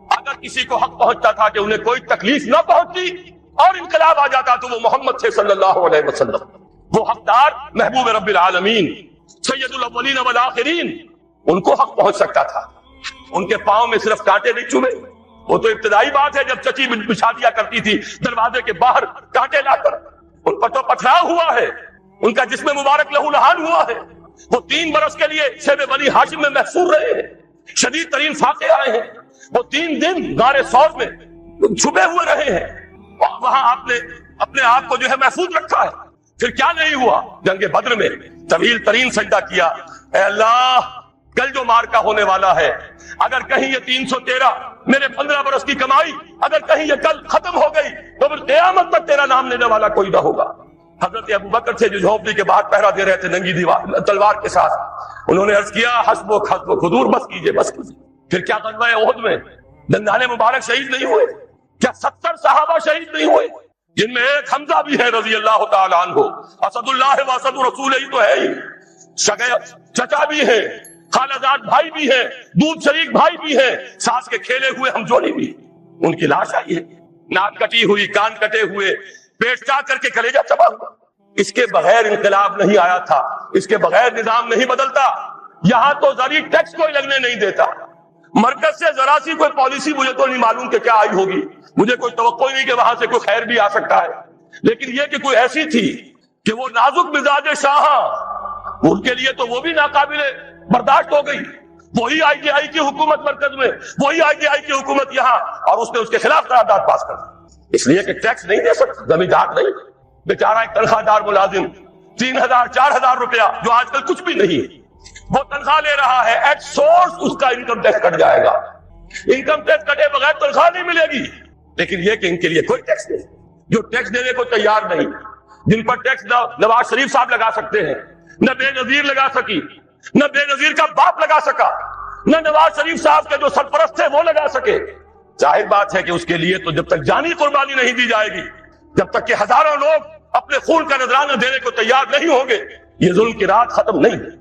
اگر کسی کو حق پہنچتا تھا کہ انہیں کوئی تکلیف نہ پہنچتی اور انقلاب آ جاتا تو وہ محمد تھے صلی اللہ علیہ وسلم. وہ حقدار محبوب رب العالمین سید الاولین والآخرین، ان کو حق پہنچ سکتا تھا. ان کے پاؤں میں صرف کانٹے نہیں چوبے. وہ تو ابتدائی بات ہے جب چچی بچھا دیا کرتی تھی دروازے کے باہر کانٹے لا کر. ان پر تو پتھراؤ ہوا ہے، ان کا جسم مبارک لہو لہان ہوا ہے. وہ 3 برس کے لیے شیب بنی ہاشم میں محفوظ رہے ہیں، شدید ترین فاقے آئے ہیں، وہ 3 دن غار ثور میں چھپے ہوئے رہے ہیں، اور وہاں آپ نے اپنے آپ کو جو ہے محفوظ رکھا ہے۔ پھر کیا نہیں ہوا؟ جنگ بدر میں طویل ترین سجدہ کیا، اے اللہ کل جو مارکا ہونے والا ہے، اگر کہیں یہ 313 میرے 15 برس کی کمائی اگر کہیں یہ کل ختم ہو گئی تو پھر قیامت تک تیرا نام لینے والا کوئی نہ ہوگا۔ حضرت ابوبکر سے جو جھونپڑی کے باہر پہرا دے رہے تھے ننگی دیوار تلوار کے ساتھ، انہوں نے عرض کیا حسبک حسبک، حضور بس کیجئے بس کیجئے۔ پھر کیا غزوہ احد میں دندان مبارک شہید نہیں ہوئے؟ کیا 70 صحابہ شہید نہیں ہوئے؟ جن میں ایک حمزہ بھی ہے رضی اللہ تعالیٰ عنہ، اسد اللہ و اسد رسول ہی تو ہے ہی، چچا بھی ہے، خالزاد بھائی بھی ہے، دودھ شریک بھائی بھی ہے، ساس کے کھیلے ہوئے ہم جوڑی بھی۔ ان کی لاش آئی ہے، ناک کٹی ہوئی، کان کٹے ہوئے، پیٹ چاک کر کے کلیجہ چبا ہوا۔ اس کے بغیر انقلاب نہیں آیا تھا، اس کے بغیر نظام نہیں بدلتا۔ یہاں تو ذری ٹیکس کوئی لگنے نہیں دیتا، مرکز سے ذرا سی کوئی پالیسی مجھے تو نہیں معلوم کہ کیا آئی ہوگی، مجھے کوئی توقع نہیں کہ وہاں سے کوئی خیر بھی آ سکتا ہے، لیکن یہ کہ کوئی ایسی تھی کہ وہ نازک مزاج شاہ ان کے لیے تو وہ بھی ناقابل برداشت ہو گئی۔ وہی آئی ٹی آئی کی حکومت مرکز میں، وہی آئی ٹی آئی کی حکومت یہاں، اور اس نے اس کے خلاف قرارداد پاس کر دی، اس لیے کہ ٹیکس نہیں دے سکتا، زمیندار نہیں۔ بیچارہ ایک تنخواہ دار ملازم 3000 4000 روپیہ جو آج کل کچھ بھی نہیں ہے، وہ تنخواہ لے رہا ہے، ایٹ سورس اس کا انکم ٹیکس کٹ جائے گا، انکم ٹیکس کٹے بغیر تنخواہ نہیں ملے گی۔ لیکن یہ کہ ان کے لیے کوئی ٹیکس نہیں، جو ٹیکس دینے کو تیار نہیں، جن پر ٹیکس نواز شریف صاحب لگا سکتے ہیں، نہ بے نظیر لگا سکی، نہ بے نظیر کا باپ لگا سکا، نہ نواز شریف صاحب کے جو سرپرست تھے وہ لگا سکے۔ ظاہر بات ہے کہ اس کے لیے تو جب تک جانی قربانی نہیں دی جائے گی، جب تک کہ ہزاروں لوگ اپنے خون کا نذرانہ دینے کو تیار نہیں ہوں گے، یہ ظلم کی رات ختم نہیں ہے۔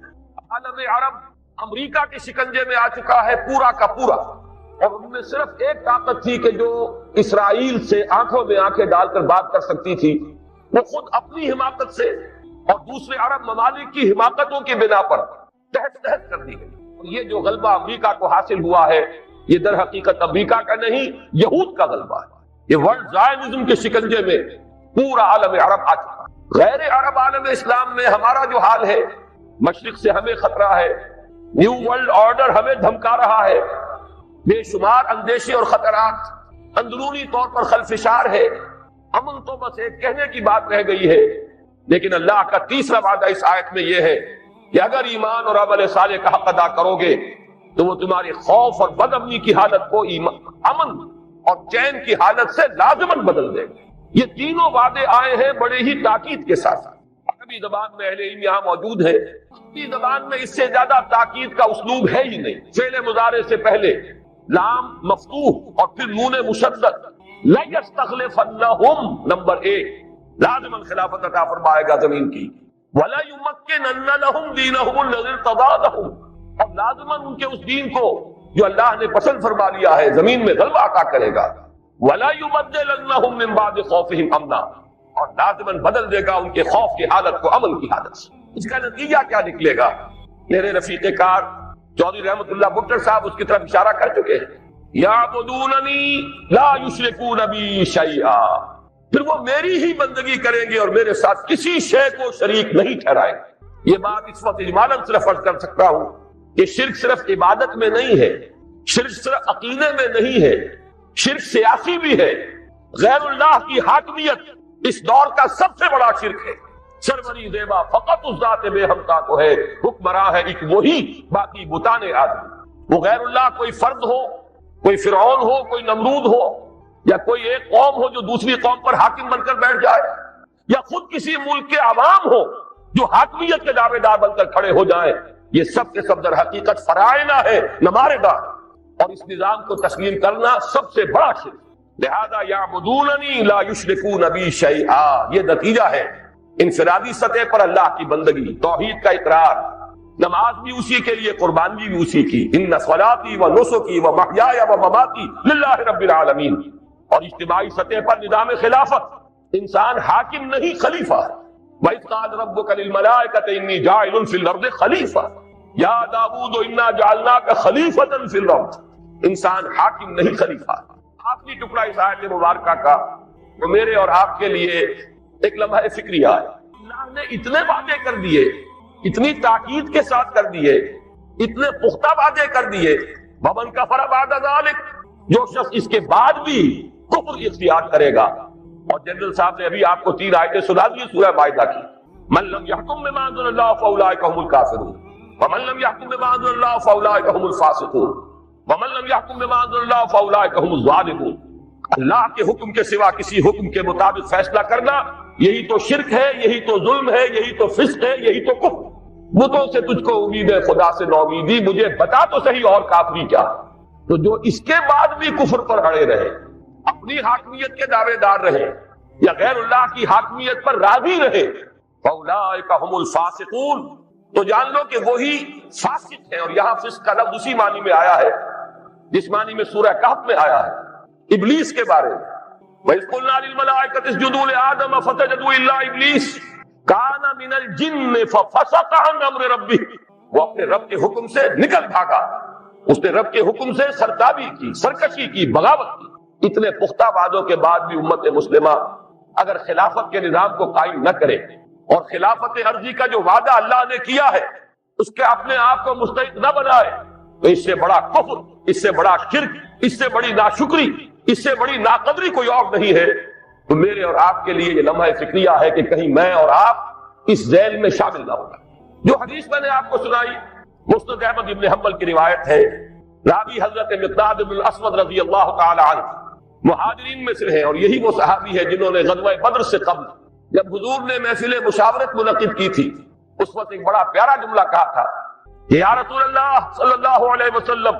عالم عرب امریکہ کے شکنجے میں آ چکا ہے پورا کا پورا، اور ان میں صرف ایک طاقت تھی کہ جو اسرائیل سے آنکھوں میں آنکھیں ڈال کر بات کر سکتی تھی، وہ خود اپنی حماقت سے اور دوسرے عرب ممالک کی حماقتوں کی بنا پر تحس نحس کر دی گئی۔ یہ جو غلبہ امریکہ کو حاصل ہوا ہے، یہ در حقیقت امریکہ کا نہیں، یہود کا غلبہ ہے۔ یہ ورلڈ زائنزم کے شکنجے میں پورا عالم عرب آ چکا۔ غیر عرب عالم اسلام میں ہمارا جو حال ہے، مشرق سے ہمیں خطرہ ہے، نیو ورلڈ آرڈر ہمیں دھمکا رہا ہے، بے شمار اندیشے اور خطرات، اندرونی طور پر خلفشار ہے، امن تو بس ایک کہنے کی بات رہ گئی ہے۔ لیکن اللہ کا تیسرا وعدہ اس آیت میں یہ ہے کہ اگر ایمان اور عمل صالح کا حق ادا کرو گے تو وہ تمہاری خوف اور بد امنی کی حالت کو امن اور چین کی حالت سے لازماً بدل دے گا۔ یہ تینوں وعدے آئے ہیں بڑے ہی تاکید کے ساتھ۔ عربی زبان میں اہل علم یہاں موجود ہے، عربی زبان میں اس سے زیادہ تاکید کا اسلوب ہے ہی نہیں۔ فعل مضارع سے پہلے لام مفتوح اور پھر نون مشدد، لَيَسْتَخْلِفَنَّهُمْ نمبر 1 لازماً خلافت عطا فرمائے گا زمین کی، وَلَيُمَكِّنَنَّ لَهُمْ دِينَهُمُ الَّذِي ارْتَضَىٰ لَهُمْ، اور لازماً ان کے اس دین کو جو اللہ نے پسند فرما لیا ہے زمین میں غلبہ عطا کرے گا، وَلَيُبَدِّلَنَّهُمْ مِن بَعْدِ خَوْفِهِمْ أَمْنًا، اور لازماً بدل دے گا ان کے خوف کی حالت کو امن کی حالت سے۔ اس کا نتیجہ کیا نکلے گا؟ میرے رفیق کار چودھری رحمت اللہ بٹر صاحب اس کی طرف اشارہ کر چکے ہیں، یعبدوننی لا یشرکون بی شیئا، پھر وہ میری ہی بندگی کریں گے اور میرے ساتھ کسی شے کو شریک نہیں ٹھہرائیں گے۔ یہ بات اس وقت اجمالاً صرف عرض کر سکتا ہوں کہ شرک صرف عبادت میں نہیں ہے، شرک صرف عقیدے میں نہیں ہے، شرک سیاسی بھی ہے۔ غیر اللہ کی حاکمیت اس دور کا سب سے بڑا شرک ہے۔ سرمری زیبا فقط اس ذات بے ہمتا کو ہے، حکمراں ہے ایک وہی، باقی بتانے آدمی۔ وہ غیر اللہ کوئی فرد ہو، کوئی فرعون ہو، کوئی نمرود ہو، یا کوئی ایک قوم ہو جو دوسری قوم پر حاکم بن کر بیٹھ جائے، یا خود کسی ملک کے عوام ہو جو حاکمیت کے دعوے دار بن کر کھڑے ہو جائیں، یہ سب کے سب در حقیقت فرائض ہے، نماردار، اور اس نظام کو تسلیم کرنا سب سے بڑا شرک۔ لہذا یعبدوننی لا یشرکون بی شیئا، یہ نتیجہ ہے انفرادی سطح پر اللہ کی بندگی، توحید کا اقرار، نماز بھی اسی کے لیے، قربانی بھی اسی کی، ان صلاتی و نسکی و محیای و مماتی للہ رب العالمین۔ اور اجتماعی سطح پر نظام خلافت، انسان حاکم نہیں خلیفہ ہے۔ وَإِذْ قَالَ رَبُّكَ لِلْمَلَائِكَةِ إِنِّي جَاعِلٌ فِي الْأَرْضِ خَلِيفَةً يَا دَاوُودُ إِنَّا جَعَلْنَاكَ خَلِيفَةً فِي الْأَرْضِ، انسان حاکم نہیں خلیفہ۔ آخری ٹکڑا اس آیت مبارکہ کا وہ میرے اور آپ کے لیے ایک لمحہ فکریہ ہے۔ اللہ نے اتنے وعدے کر دیے اتنی تاکید کے ساتھ کر دیے، اتنے پختہ وعدے کر دیے، ومن کفر بعد ذلک، جو شخص اس کے بعد بھی کفر اختیار کرے گا. اور جنرل صاحب نے ابھی آپ کو 3 آیتیں سنا دی سورہ مائدہ کی. من لم يحكم بما انزل الله فاولئك هم الكافرون ومن لم يحكم بما انزل الله فاولئك هم الفاسقون ومن لم يحكم بما انزل الله فاولئك هم الظالمون. اللہ کے حکم کے سوا کسی حکم کے مطابق فیصلہ کرنا یہی تو شرک ہے، یہی تو ظلم ہے، یہی تو فسق ہے، یہی تو کفر. بتوں سے تجھ کو امید ہے، خدا سے نو امیدی، مجھے بتا تو صحیح اور کافری کیا. تو جو اس کے بعد بھی کفر پر اڑے رہے، اپنی حاکمیت کے دعوے دار رہے یا غیر اللہ کی حاکمیت پر راضی رہے، فَأُولَٰئِكَ هُمُ الْفَاسِقُونَ، تو جان لو کہ وہی فاسق ہیں. اور یہاں فسق کا لفظ اسی معنی میں آیا ہے جس معنی میں سورہ کہف میں آیا ہے ابلیس کے بارے میں. وَإِذْ قُلْنَا لِلْمَلَائِكَةِ اسْجُدُوا لِآدَمَ فَسَجَدُوا إِلَّا إِبْلِيسَ كَانَ مِنَ الْجِنِّ فَفَسَقَ عَنْ أَمْرِ رَبِّهِ، وہ اپنے رب کے حکم سے نکل بھاگا، اس نے رب کے حکم سے سرتابی کی، سرکشی کی، بغاوت کی. اتنے پختہ وعدوں کے بعد بھی امت مسلمہ اگر خلافت کے نظام کو قائم نہ کرے اور خلافت عرضی کا جو وعدہ اللہ نے کیا ہے اس کے اپنے آپ کو مستحق نہ بنائے، تو اس سے بڑا کفر، اس سے بڑا شرک، اس سے بڑی ناشکری، اس سے بڑی ناقدری کوئی اور نہیں ہے. تو میرے اور آپ کے لیے یہ لمحہ فکریہ ہے کہ کہیں میں اور آپ اس ذیل میں شامل نہ ہوگا. جو حدیث میں نے آپ کو سنائی مسند احمد ابن حنبل کی روایت ہے، راوی حضرت مقداد بن الاسود رضی اللہ تعالی عنہ مہاجرین میں سے ہیں، اور یہی وہ صحابی ہے جنہوں نے غزوہ بدر سے قبل جب حضور نے محفل مشاورت منعقد کی تھی اس وقت ایک بڑا پیارا جملہ کہا تھا کہ یا رسول اللہ صلی اللہ علیہ وسلم،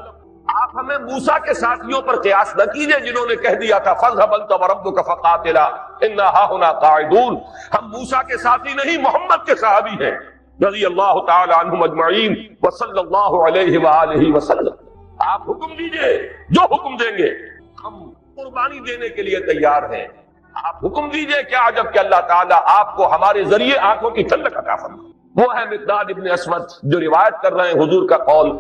آپ ہمیں موسیٰ کے ساتھیوں پر قیاس نہ کیجئے جنہوں نے کہہ دیا تھا فَاذْهَبْ أَنْتَ وَرَبُّكَ فَقَاتِلَا إِنَّا هَاهُنَا قَاعِدُونَ. ہم موسیٰ کے ساتھی نہیں، محمد کے صحابی ہیں رضی اللہ تعالی عنہم اجمعین وصلی اللہ علیہ وآلہ وسلم. آپ حکم دیجئے، جو حکم دیں گے ہم قربانی دینے کے لیے تیار ہیں. آپ حکم دیجئے، کیا عجب کہ اللہ تعالیٰ آپ کو ہمارے ذریعے آنکھوں کی ٹھنڈک عطا فرمائے. وہ ہے مقداد ابن اسود جو روایت کر رہے ہیں حضور کا قول.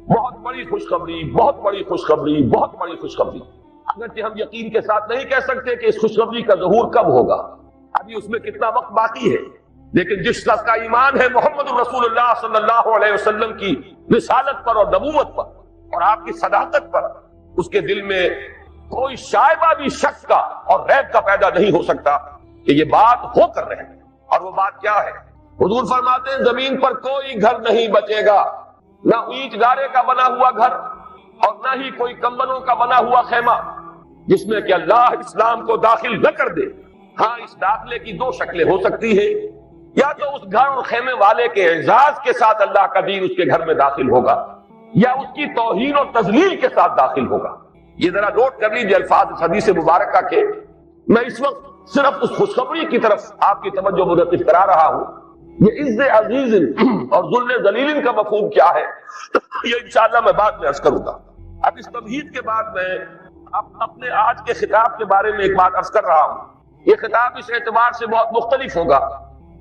بہت بڑی خوشخبری، بہت بڑی خوشخبری، بہت بڑی خوشخبری. اگرچہ ہم یقین کے ساتھ نہیں کہہ سکتے کہ اس خوشخبری کا ظہور کب ہوگا، ابھی اس میں کتنا وقت باقی ہے، لیکن جس شخص کا ایمان ہے محمد رسول اللہ صلی اللہ علیہ وسلم کی رسالت پر اور نبوت پر اور آپ کی صداقت پر، اس کے دل میں کوئی شائبہ بھی شک کا اور ریب کا پیدا نہیں ہو سکتا کہ یہ بات ہو کر رہے ہیں. اور وہ بات کیا ہے؟ حضور فرماتے ہیں زمین پر کوئی گھر نہیں بچے گا، نہ اینٹ گارے کا بنا ہوا گھر اور نہ ہی کوئی کمبلوں کا بنا ہوا خیمہ جس میں کہ اللہ اسلام کو داخل نہ کر دے. ہاں، اس داخلے کی دو شکلیں ہو سکتی ہے، یا تو اس گھر اور خیمے والے کے اعزاز کے ساتھ اللہ کا دین اس کے گھر میں داخل ہوگا، یا اس کی توہین اور تذلیل کے ساتھ داخل ہوگا. یہ ذرا نوٹ کر لیجیے الفاظ اس حدیث مبارکہ کے. میں اس وقت صرف اس خوشخبری کی طرف آپ کی توجہ منعطف کرا رہا ہوں. یہ عز عزیز اور ذل ذلیل کا مفہوم کیا ہے یہ انشاءاللہ میں بعد میں عرض کروں گا. اب اس تمہید کے بعد میں اپنے آج کے خطاب کے بارے میں ایک بات عرض کر رہا ہوں. یہ خطاب اس اعتبار سے بہت مختلف ہوگا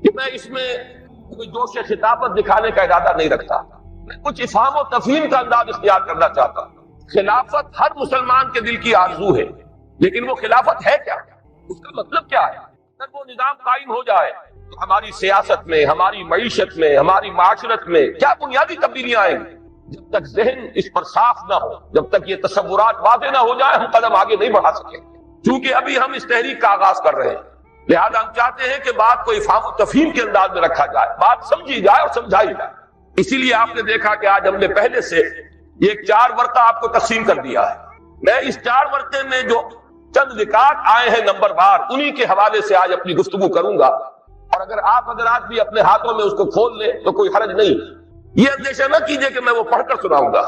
کہ میں اس میں کوئی جوش خطابت دکھانے کا ارادہ نہیں رکھتا. میں کچھ افہام و تفہیم کا انداز اختیار کرنا چاہتا ہوں. خلافت ہر مسلمان کے دل کی آرزو ہے، لیکن وہ خلافت ہے کیا؟ اس کا مطلب کیا ہے؟ اگر وہ نظام قائم ہو جائے تو ہماری سیاست میں، ہماری معیشت میں، ہماری معاشرت میں کیا بنیادی تبدیلیاں آئیں گی؟ جب تک ذہن اس پر صاف نہ ہو، جب تک یہ تصورات واضح نہ ہو جائے، ہم قدم آگے نہیں بڑھا سکیں. چونکہ ابھی ہم اس تحریک کا آغاز کر رہے ہیں، لہذا ہم چاہتے ہیں کہ بات کو افہام و تفہیم کے انداز میں رکھا جائے، بات سمجھی جائے اور سمجھائی جائے. اسی لیے آپ نے دیکھا کہ آج ہم نے پہلے سے یہ 4 ورقہ آپ کو تقسیم کر دیا ہے. میں اس 4 ورقے میں جو چند نکات آئے ہیں نمبر بار، انہی کے حوالے سے آج اپنی گفتگو کروں گا. اور اگر آپ حضرات بھی اپنے ہاتھوں میں اس کو کھول لیں تو کوئی حرج نہیں. یہ اندیشہ نہ کیجئے کہ میں وہ پڑھ کر سناؤں گا،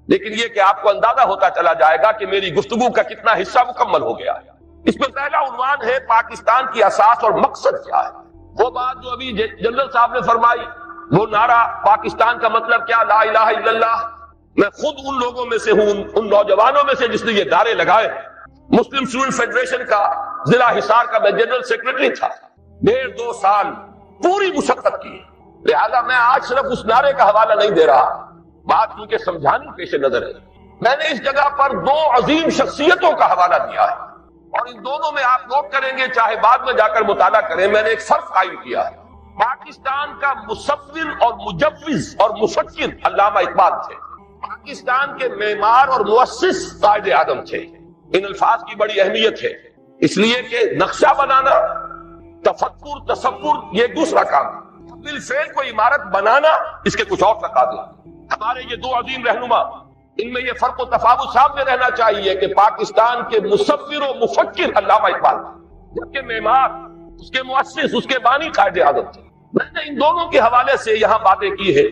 لیکن یہ کہ آپ کو اندازہ ہوتا چلا جائے گا کہ میری گفتگو کا کتنا حصہ مکمل ہو گیا ہے. اس میں پہلا عنوان ہے پاکستان کی اساس اور مقصد کیا ہے. وہ بات جو ابھی جنرل صاحب نے فرمائی، وہ نعرہ پاکستان کا مطلب کیا، لا الہ الا اللہ. میں خود ان لوگوں میں سے ہوں، ان نوجوانوں میں سے جس نے یہ نعرے لگائے. مسلم اسٹوڈنٹ فیڈریشن کا ضلع حصار کا میں جنرل سیکرٹری تھا. 1.5-2 سال پوری مشقت کی. لہذا میں آج صرف اس نعرے کا حوالہ نہیں دے رہا، بات کیونکہ سمجھانی پیش نظر ہے. میں نے اس جگہ پر 2 عظیم شخصیتوں کا حوالہ دیا ہے، اور ان دونوں میں آپ نوٹ کریں گے، چاہے بعد میں جا کر مطالعہ کریں، میں نے ایک فرق قائم کیا ہے. پاکستان کا مصور اور مجوز اور مفکر علامہ اقبال تھے، پاکستان کے معمار اور مؤسس قائد اعظم تھے۔ ان الفاظ کی بڑی اہمیت ہے، اس لیے کہ نقشہ بنانا، تفکر، تصور یہ دوسرا کام ہے، بالفعل کوئی عمارت بنانا اس کے کچھ اور تقاضے۔ ہمارے یہ دو عظیم رہنما، ان میں یہ فرق و تفاوت سامنے رہنا چاہیے کہ پاکستان کے مصور و مفکر علامہ اقبال تھے، جبکہ معمار، اس کے مؤسس، اس کے بانی قائد اعظم تھے۔ میں نے ان دونوں کے حوالے سے یہاں باتیں کی ہے۔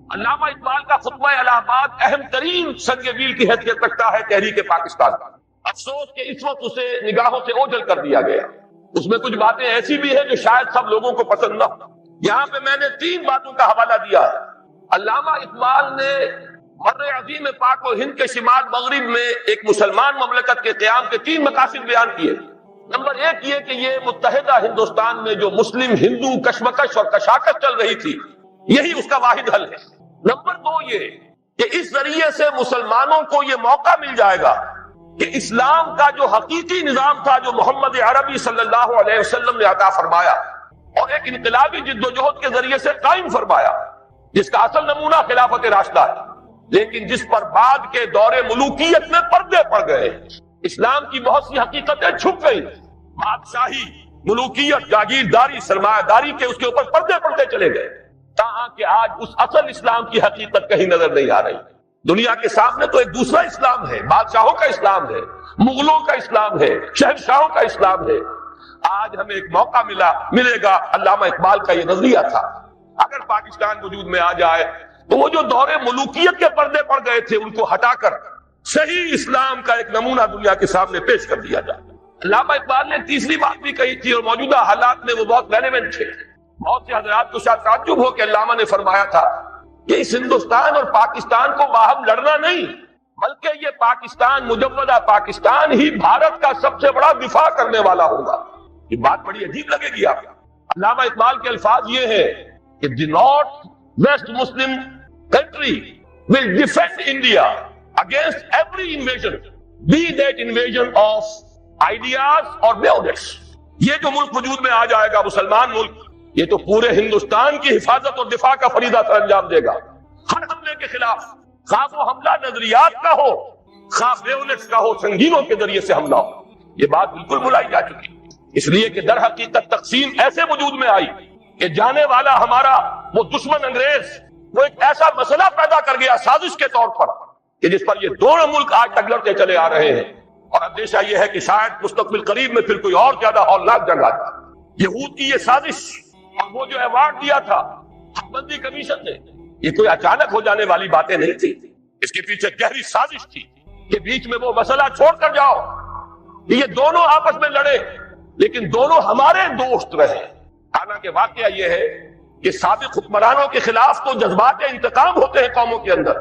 علامہ اقبال کا خطبہ الہ آباد اہم ترین سنگ میل کی حیثیت رکھتا ہے تحریک پاکستان کا۔ افسوس کہ اس وقت اسے نگاہوں سے اوجھل کر دیا گیا، اس میں کچھ باتیں ایسی بھی ہیں جو شاید سب لوگوں کو پسند نہ ہو۔ یہاں پہ میں نے 3 باتوں کا حوالہ دیا ہے۔ علامہ اقبال نے بر عظیم پاک و ہند کے شمال مغرب میں ایک مسلمان مملکت کے قیام کے 3 مقاصد بیان کیے۔ نمبر 1 یہ کہ یہ متحدہ ہندوستان میں جو مسلم ہندو کشمکش اور کشاکش چل رہی تھی، یہی اس کا واحد حل ہے۔ نمبر 2 یہ کہ اس ذریعے سے مسلمانوں کو یہ موقع مل جائے گا کہ اسلام کا جو حقیقی نظام تھا جو محمد عربی صلی اللہ علیہ وسلم نے عطا فرمایا اور ایک انقلابی جد و جہد کے ذریعے سے قائم فرمایا، جس کا اصل نمونہ خلافت راشدہ ہے، لیکن جس پر بعد کے دور ملوکیت میں پردے پڑ گئے، اسلام کی بہت سی حقیقتیں چھپ گئی، بادشاہی، ملوکیت، جاگیرداری، سرمایہ داری کے اس کے اوپر پردے پڑتے چلے گئے، تاہاں کہ آج اس اصل اسلام کی حقیقت کہیں نظر نہیں آ رہی۔ دنیا کے سامنے تو ایک دوسرا اسلام ہے، بادشاہوں کا اسلام ہے، مغلوں کا اسلام ہے، شہنشاہوں کا اسلام ہے۔ آج ہمیں ایک موقع ملے گا۔ علامہ اقبال کا یہ نظریہ تھا، اگر پاکستان وجود میں آ جائے تو وہ جو دور ملوکیت کے پردے پڑ گئے تھے ان کو ہٹا کر صحیح اسلام کا ایک نمونہ دنیا کے سامنے پیش کر دیا جائے۔ علامہ اقبال نے تیسری بات بھی کہی تھی اور موجودہ حالات میں وہ بہت ریلیونٹ تھے۔ بہت سے حضرات کو شاید تعجب ہو کہ علامہ نے فرمایا تھا کہ اس ہندوستان اور پاکستان کو باہم لڑنا نہیں، بلکہ یہ پاکستان، مجودہ پاکستان ہی بھارت کا سب سے بڑا دفاع کرنے والا ہوگا۔ یہ بات بڑی عجیب لگے گی آپ کو۔ علامہ اقبال کے الفاظ یہ ہیں کہ the north west Muslim country will defend India against every invasion, be that invasion of ideas اور بیوڈکس۔ یہ جو ملک وجود میں آ جائے گا، مسلمان ملک، یہ تو پورے ہندوستان کی حفاظت اور دفاع کا فریضہ سر انجام دے گا۔ ہر حملے کے خلاف، خواہ وہ حملہ نظریات کا ہو، خواہ بیوڈکس کا ہو، سنگینوں کے ذریعے سے حملہ ہو۔ یہ بات بالکل بلائی جا چکی، اس لیے کہ در حقیقت تقسیم ایسے وجود میں آئی کہ جانے والا ہمارا وہ دشمن انگریز وہ ایک ایسا مسئلہ پیدا کر گیا سازش کے طور پر کہ جس پر یہ دونوں ملک آج تک لڑتے چلے آ رہے ہیں، اور اندیشہ یہ ہے کہ شاید مستقبل قریب میں پھر کوئی اور زیادہ ہولناک جنگ آ جائے۔ یہود کی یہ سازش اور وہ جو ایوارڈ دیا تھا حق بندی کمیشن نے، یہ کوئی اچانک ہو جانے والی باتیں نہیں تھی، اس کے پیچھے گہری سازش تھی کہ بیچ میں وہ مسئلہ چھوڑ کر جاؤ، یہ دونوں آپس میں لڑے لیکن دونوں ہمارے دوست رہے۔ حالانکہ واقعہ یہ ہے کہ سابق حکمرانوں کے خلاف تو جذبات انتقام ہوتے ہیں قوموں کے اندر۔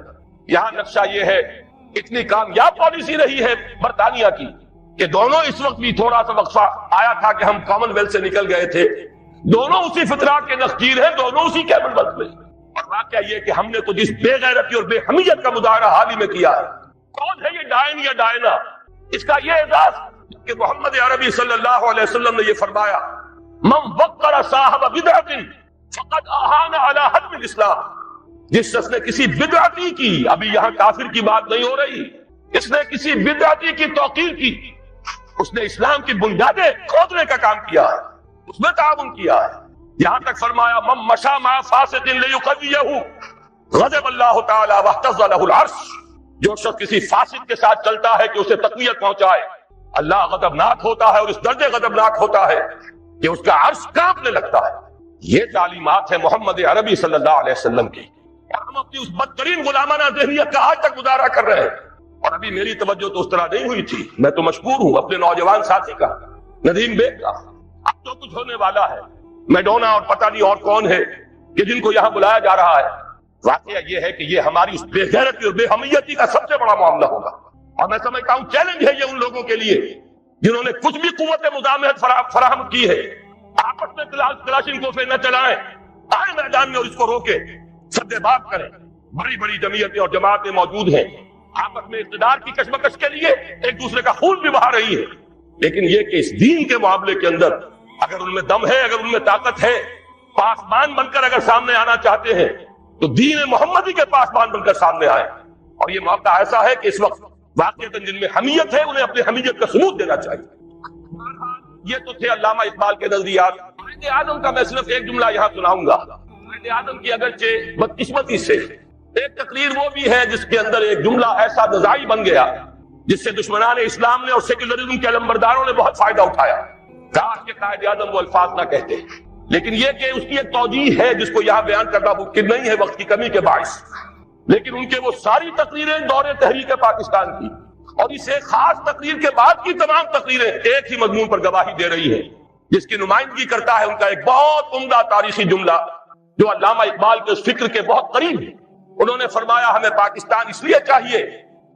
یہاں نقشہ یہ ہے، اتنی کامیاب پالیسی رہی ہے برطانیہ کی کہ دونوں اس وقت بھی تھوڑا سا وقفہ آیا تھا کہ ہم کامن ویلتھ سے نکل گئے تھے، دونوں اسی فطرہ کے نخجیر ہیں، دونوں اسی کامن ویلتھ میں۔ اور واقعہ یہ کہ ہم نے تو جس بے غیرتی اور بے حمیت کا مظاہرہ حال ہی میں کیا ہے، کون ہے یہ ڈائن یا ڈائنا؟ اس کا یہ اعزاز کہ محمد عربی صلی اللہ علیہ وسلم نے یہ فرمایا، من وقر صاحب بدعت فقد اہان علی حدم الاسلام۔ جس شخص نے کسی بدعتی کی، ابھی یہاں کافر کی بات نہیں ہو رہی، اس نے کسی بدعتی کی توقیر کی، اس نے اسلام کی بنیادیں کھودنے کا کام کیا ہے، اس میں تعاون کیا ہے۔ یہاں تک فرمایا من مشى مع فاسق لیقویہ غضب اللہ تعالی واہتز لہ العرش۔ جو شخص کسی فاسق کے ساتھ چلتا ہے کہ اسے تقویت پہنچائے، اللہ غضبناک ہوتا ہے اور اس درجے غضبناک ہوتا ہے کہ اس کا عرش کانپنے لگتا ہے۔ یہ تعلیمات ہے محمد عربی صلی اللہ علیہ وسلم کی، اور ہم اپنی اس بدترین غلامانہ ذہنیت کا آج تک مظاہرہ کر رہے ہیں۔ اور ابھی میری توجہ تو اس طرح نہیں ہوئی تھی، میں تو مشکور ہوں اپنے نوجوان ساتھی کا، ندیم بیگ کا۔ اب تو کچھ ہونے والا ہے، میڈونا اور پتہ نہیں اور کون ہے کہ جن کو یہاں بلایا جا رہا ہے۔ واقعہ یہ ہے کہ یہ ہماری اس بے غیرتی اور بے حمیتی کا سب سے بڑا معاملہ ہوگا، اور میں سمجھتا ہوں چیلنج ہے یہ ان لوگوں کے لیے جنہوں نے کچھ بھی قوت مزاحمت فراہم کی ہے۔ آپس میں کلاشنکوفیں نہ چلائیں، آئے میدان میں اور اس کو روکے، سد باب کریں۔ بڑی بڑی جمعیتیں اور جماعتیں موجود ہیں، آپس میں اقتدار کی کشمکش کے لیے ایک دوسرے کا خون بھی بہا رہی ہے، لیکن یہ کہ اس دین کے معاملے کے اندر اگر ان میں دم ہے، اگر ان میں طاقت ہے، پاسبان بن کر اگر سامنے آنا چاہتے ہیں تو دین محمدی کے پاسبان بن کر سامنے آئے، اور یہ موقع ایسا ہے کہ اس وقت واقعتاً جن میں حمیت ہے انہیں اپنی حمیت کا ثبوت دینا چاہیے۔ یہ تو تھے علامہ اقبال کے نظریات۔ قائد اعظم کا میں صرف ایک جملہ یہاں سناؤں گا۔ قائد اعظم کی اگرچہ بدقسمتی سے ایک تقریر وہ بھی ہے جس کے اندر ایک جملہ ایسا نزاعی بن گیا جس سے دشمنان اسلام نے اور سیکولرزم کے علمبرداروں نے بہت فائدہ اٹھایا۔ کاش کہ قائد اعظم وہ الفاظ نہ کہتے، لیکن یہ کہ اس کی ایک توجیہ ہے جس کو یہاں بیان کرنا ممکن نہیں ہے وقت کی کمی کے باعث، لیکن ان کے وہ ساری تقریریں دور تحریک پاکستان کی اور اس ایک خاص تقریر کے بعد کی تمام تقریریں ایک ہی مضمون پر گواہی دے رہی ہیں، جس کی نمائندگی کرتا ہے ان کا ایک بہت عمدہ تاریخی جملہ جو علامہ اقبال کے اس فکر کے بہت قریب ہے۔ انہوں نے فرمایا ہمیں پاکستان اس لیے چاہیے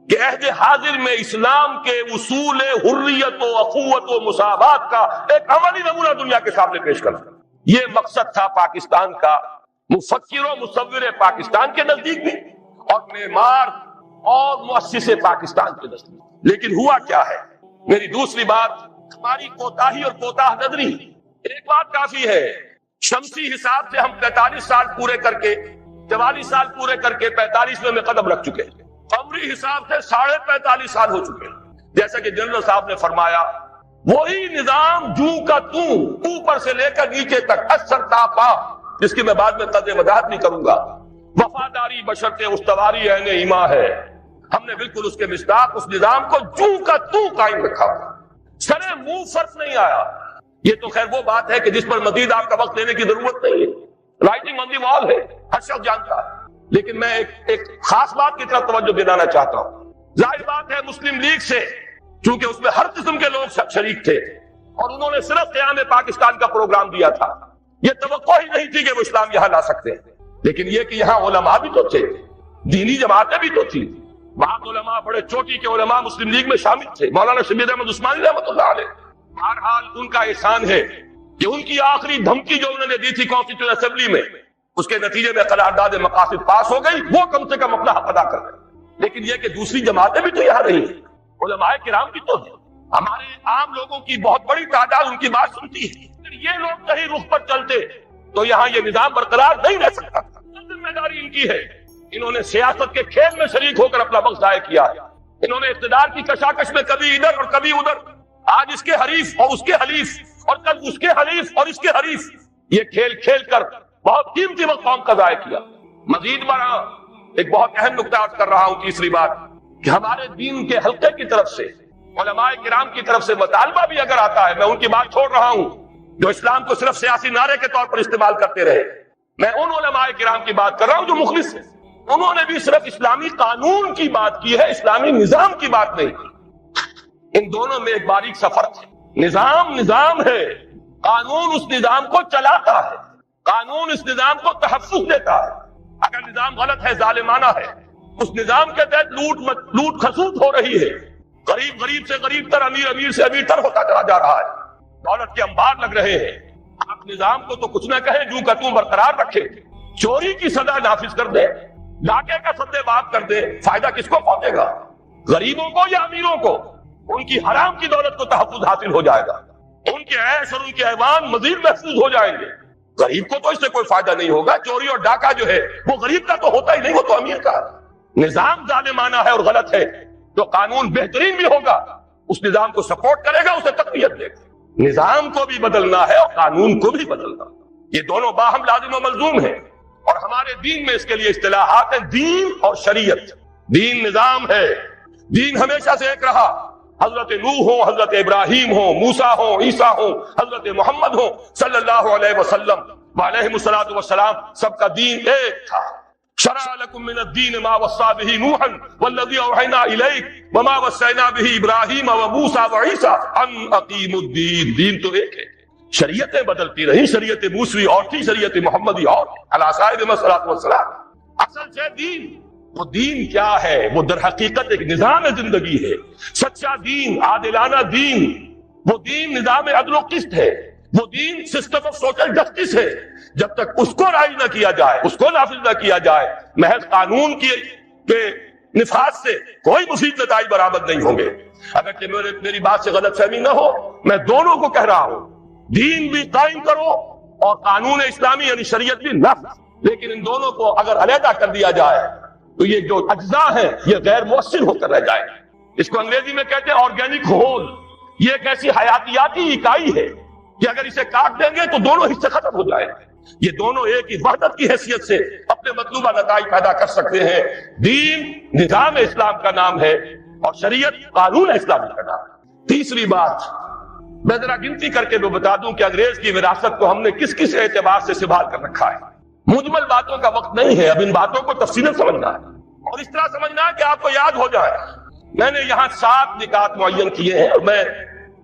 کہ عہد حاضر میں اسلام کے اصول حریت و اخوت و مساوات کا ایک عملی نمونہ دنیا کے سامنے پیش کرنا۔ یہ مقصد تھا پاکستان کا، مفکر و مصور پاکستان کے نزدیک بھی اور معمار اور مؤسس پاکستان کے نزدیک۔ لیکن ہوا کیا ہے؟ میری دوسری بات، ہماری کوتاہی اور کوتاہ نظری۔ ایک بات کافی ہے، شمسی حساب سے ہم 45 سال پورے کر کے 44 سال پورے کر کے 45ویں میں قدم رکھ چکے، قمری حساب سے 45.5 سال ہو چکے۔ جیسا کہ جنرل صاحب نے فرمایا، وہی نظام جوں کا توں اوپر سے لے کر نیچے تک اثر تا پا، جس کی میں بعد میں قدر وضاحت نہیں کروں گا۔ وفاداری بشرط استواری عین ایما ہے، ہم نے بالکل اس کے مصداق اس نظام کو جوں کا توں قائم رکھا، سرے منہ فرق نہیں آیا۔ یہ تو خیر وہ بات ہے کہ جس پر مزید آپ کا وقت لینے کی ضرورت نہیں ہے، رائٹنگ آن دی وال ہے، ہر شخص جانتا ہے۔ لیکن میں ایک خاص بات کی طرف توجہ دلانا چاہتا ہوں۔ ظاہر بات ہے مسلم لیگ سے، چونکہ اس میں ہر قسم کے لوگ شریک تھے اور انہوں نے صرف قیام پاکستان کا پروگرام دیا تھا، یہ توقع ہی نہیں تھی کہ وہ اسلام یہاں لا سکتے ہیں۔ لیکن یہ کہ یہاں علماء بھی تو تھے، دینی جماعتیں بھی تو تھی، بعض علماء بڑے چوٹی کے علماء مسلم لیگ میں شامل تھے، مولانا شبیر احمد عثمانی رحمۃ اللہ علیہ۔ بہرحال ان کا احسان ہے کہ ان کی آخری دھمکی جو انہوں نے دی تھی کانسٹیٹیوشن اسمبلی میں، اس کے نتیجے میں قرارداد مقاصد پاس ہو گئی، وہ کم سے کم اپنا حق ادا کر گئے۔ لیکن یہ کہ دوسری جماعتیں بھی تو یہاں رہی ہیں، علماء کرام بھی تو ہیں، ہمارے عام لوگوں کی بہت بڑی تعداد ان کی بات سنتی ہے۔ اگر یہ لوگ صحیح رخ پر چلتے تو یہاں یہ نظام برقرار نہیں رہ سکتا تھا۔ ذمہ داری ان کی ہے، انہوں نے سیاست کے کھیل میں شریک ہو کر اپنا وقت ضائع کیا ہے، انہوں نے اقتدار کی کشاکش میں کبھی ادھر اور کبھی ادھر، آج اس کے حریف اور اس کے حلیف اور کل اس کے حلیف اور اس کے حریف، یہ کھیل کھیل کر بہت قیمتی وقت قوم کا ضائع کیا۔ مزید بڑا ایک بہت اہم نقطہ عرض کر رہا ہوں، تیسری بات کہ ہمارے دین کے حلقے کی طرف سے، علماء کرام کی طرف سے مطالبہ بھی اگر آتا ہے، میں ان کی بات چھوڑ رہا ہوں جو اسلام کو صرف سیاسی نعرے کے طور پر استعمال کرتے رہے، میں ان علماء کرام کی بات کر رہا ہوں جو مخلص ہیں۔ انہوں نے بھی صرف اسلامی قانون کی بات کی ہے، اسلامی نظام کی بات نہیں کی۔ ان دونوں میں ایک باریک سا فرق ہے۔ نظام ہے، قانون اس نظام کو چلاتا ہے، قانون اس نظام کو تحفظ دیتا ہے۔ اگر نظام غلط ہے، ظالمانہ ہے، اس نظام کے تحت لوٹ کھسوٹ ہو رہی ہے، غریب سے غریب تر، امیر سے امیر تر ہوتا چلا جا رہا ہے، دولت کے انبار لگ رہے ہیں، آپ نظام کو تو کچھ نہ کہیں، جوں کا توں برقرار رکھے، چوری کی سزا نافذ کر دے، ڈاکے کا سدے بات کر دے، فائدہ کس کو پہنچے گا؟ غریبوں کو یا امیروں کو؟ ان کی حرام کی دولت کو تحفظ حاصل ہو جائے گا، ان کے عیش اور ان کے ایوان مزید محفوظ ہو جائیں گے۔ غریب کو تو اس سے کوئی فائدہ نہیں ہوگا، چوری اور ڈاکہ جو ہے وہ غریب کا تو ہوتا ہی نہیں، وہ تو امیر کا ہے۔ نظام ظالمانہ ہے اور غلط ہے، تو قانون بہترین بھی ہوگا، اس نظام کو سپورٹ کرے گا، اسے تقویت دے گا۔ نظام کو بھی بدلنا ہے اور قانون کو بھی بدلنا، یہ دونوں باہم لازم و ملزوم ہیں، اور ہمارے دین میں اس کے لیے اصطلاحات ہیں، دین اور شریعت۔ دین نظام ہے، دین ہمیشہ سے ایک رہا، حضرت نوح ہو، حضرت ابراہیم ہو، موسیٰ ہو، عیسیٰ ہو، حضرت محمد ہو صلی اللہ علیہ وسلم وعلیہ الصلوۃ والسلام، سب کا دین ایک تھا۔ شرع لکم من الدین ما وصی به نوحا والذی اوحینا الیک وما وصینا به ابراہیم وموسیٰ وعیسیٰ ان اقیموا الدین۔ دین تو ایک ہے، شریعتیں بدلتی رہی، شریعت موسوی اور تھی، شریعت محمدی اور علی صاحب الصلوۃ والسلام۔ اصل سے دین، وہ دین کیا ہے؟ وہ در حقیقت ایک نظام زندگی ہے، سچا دین، عادلانہ دین، وہ دین نظام عدل و قسط ہے، وہ دین سسٹم آف سوشل جسٹس ہے۔ جب تک اس کو رائج نہ کیا جائے، اس کو نافذ نہ کیا جائے، محض قانون کے نفاذ سے کوئی مفید نتائج برآمد نہیں ہوں گے۔ اگرچہ میری بات سے غلط فہمی نہ ہو، میں دونوں کو کہہ رہا ہوں، دین بھی قائم کرو اور قانون اسلامی یعنی شریعت بھی نفس. لیکن ان دونوں کو اگر علیحدہ کر دیا جائے تو یہ جو اجزاء ہیں یہ غیر مؤثر ہو کر رہ جائے. اس کو انگریزی میں کہتے ہیں آرگینک ہول. یہ ایک ایسی حیاتیاتی اکائی ہے کہ اگر اسے کاٹ دیں گے تو دونوں حصے ختم ہو جائیں گے. یہ دونوں ایک ہی وحدت کی حیثیت سے اپنے مطلوبہ نتائج پیدا کر سکتے ہیں. دین نظام اسلام کا نام ہے اور شریعت قانون اسلامی کا نام ہے. تیسری بات میں ذرا گنتی کر کے بتا دوں کہ انگریز کی وراثت کو ہم نے کس کس اعتبار سے سنبھال کر رکھا ہے. مجمل باتوں کا وقت نہیں ہے, اب ان باتوں کو تفصیل سمجھنا ہے اور اس طرح سمجھنا ہے کہ آپ کو یاد ہو جائے. میں نے یہاں 7 نکات معین کیے ہیں اور میں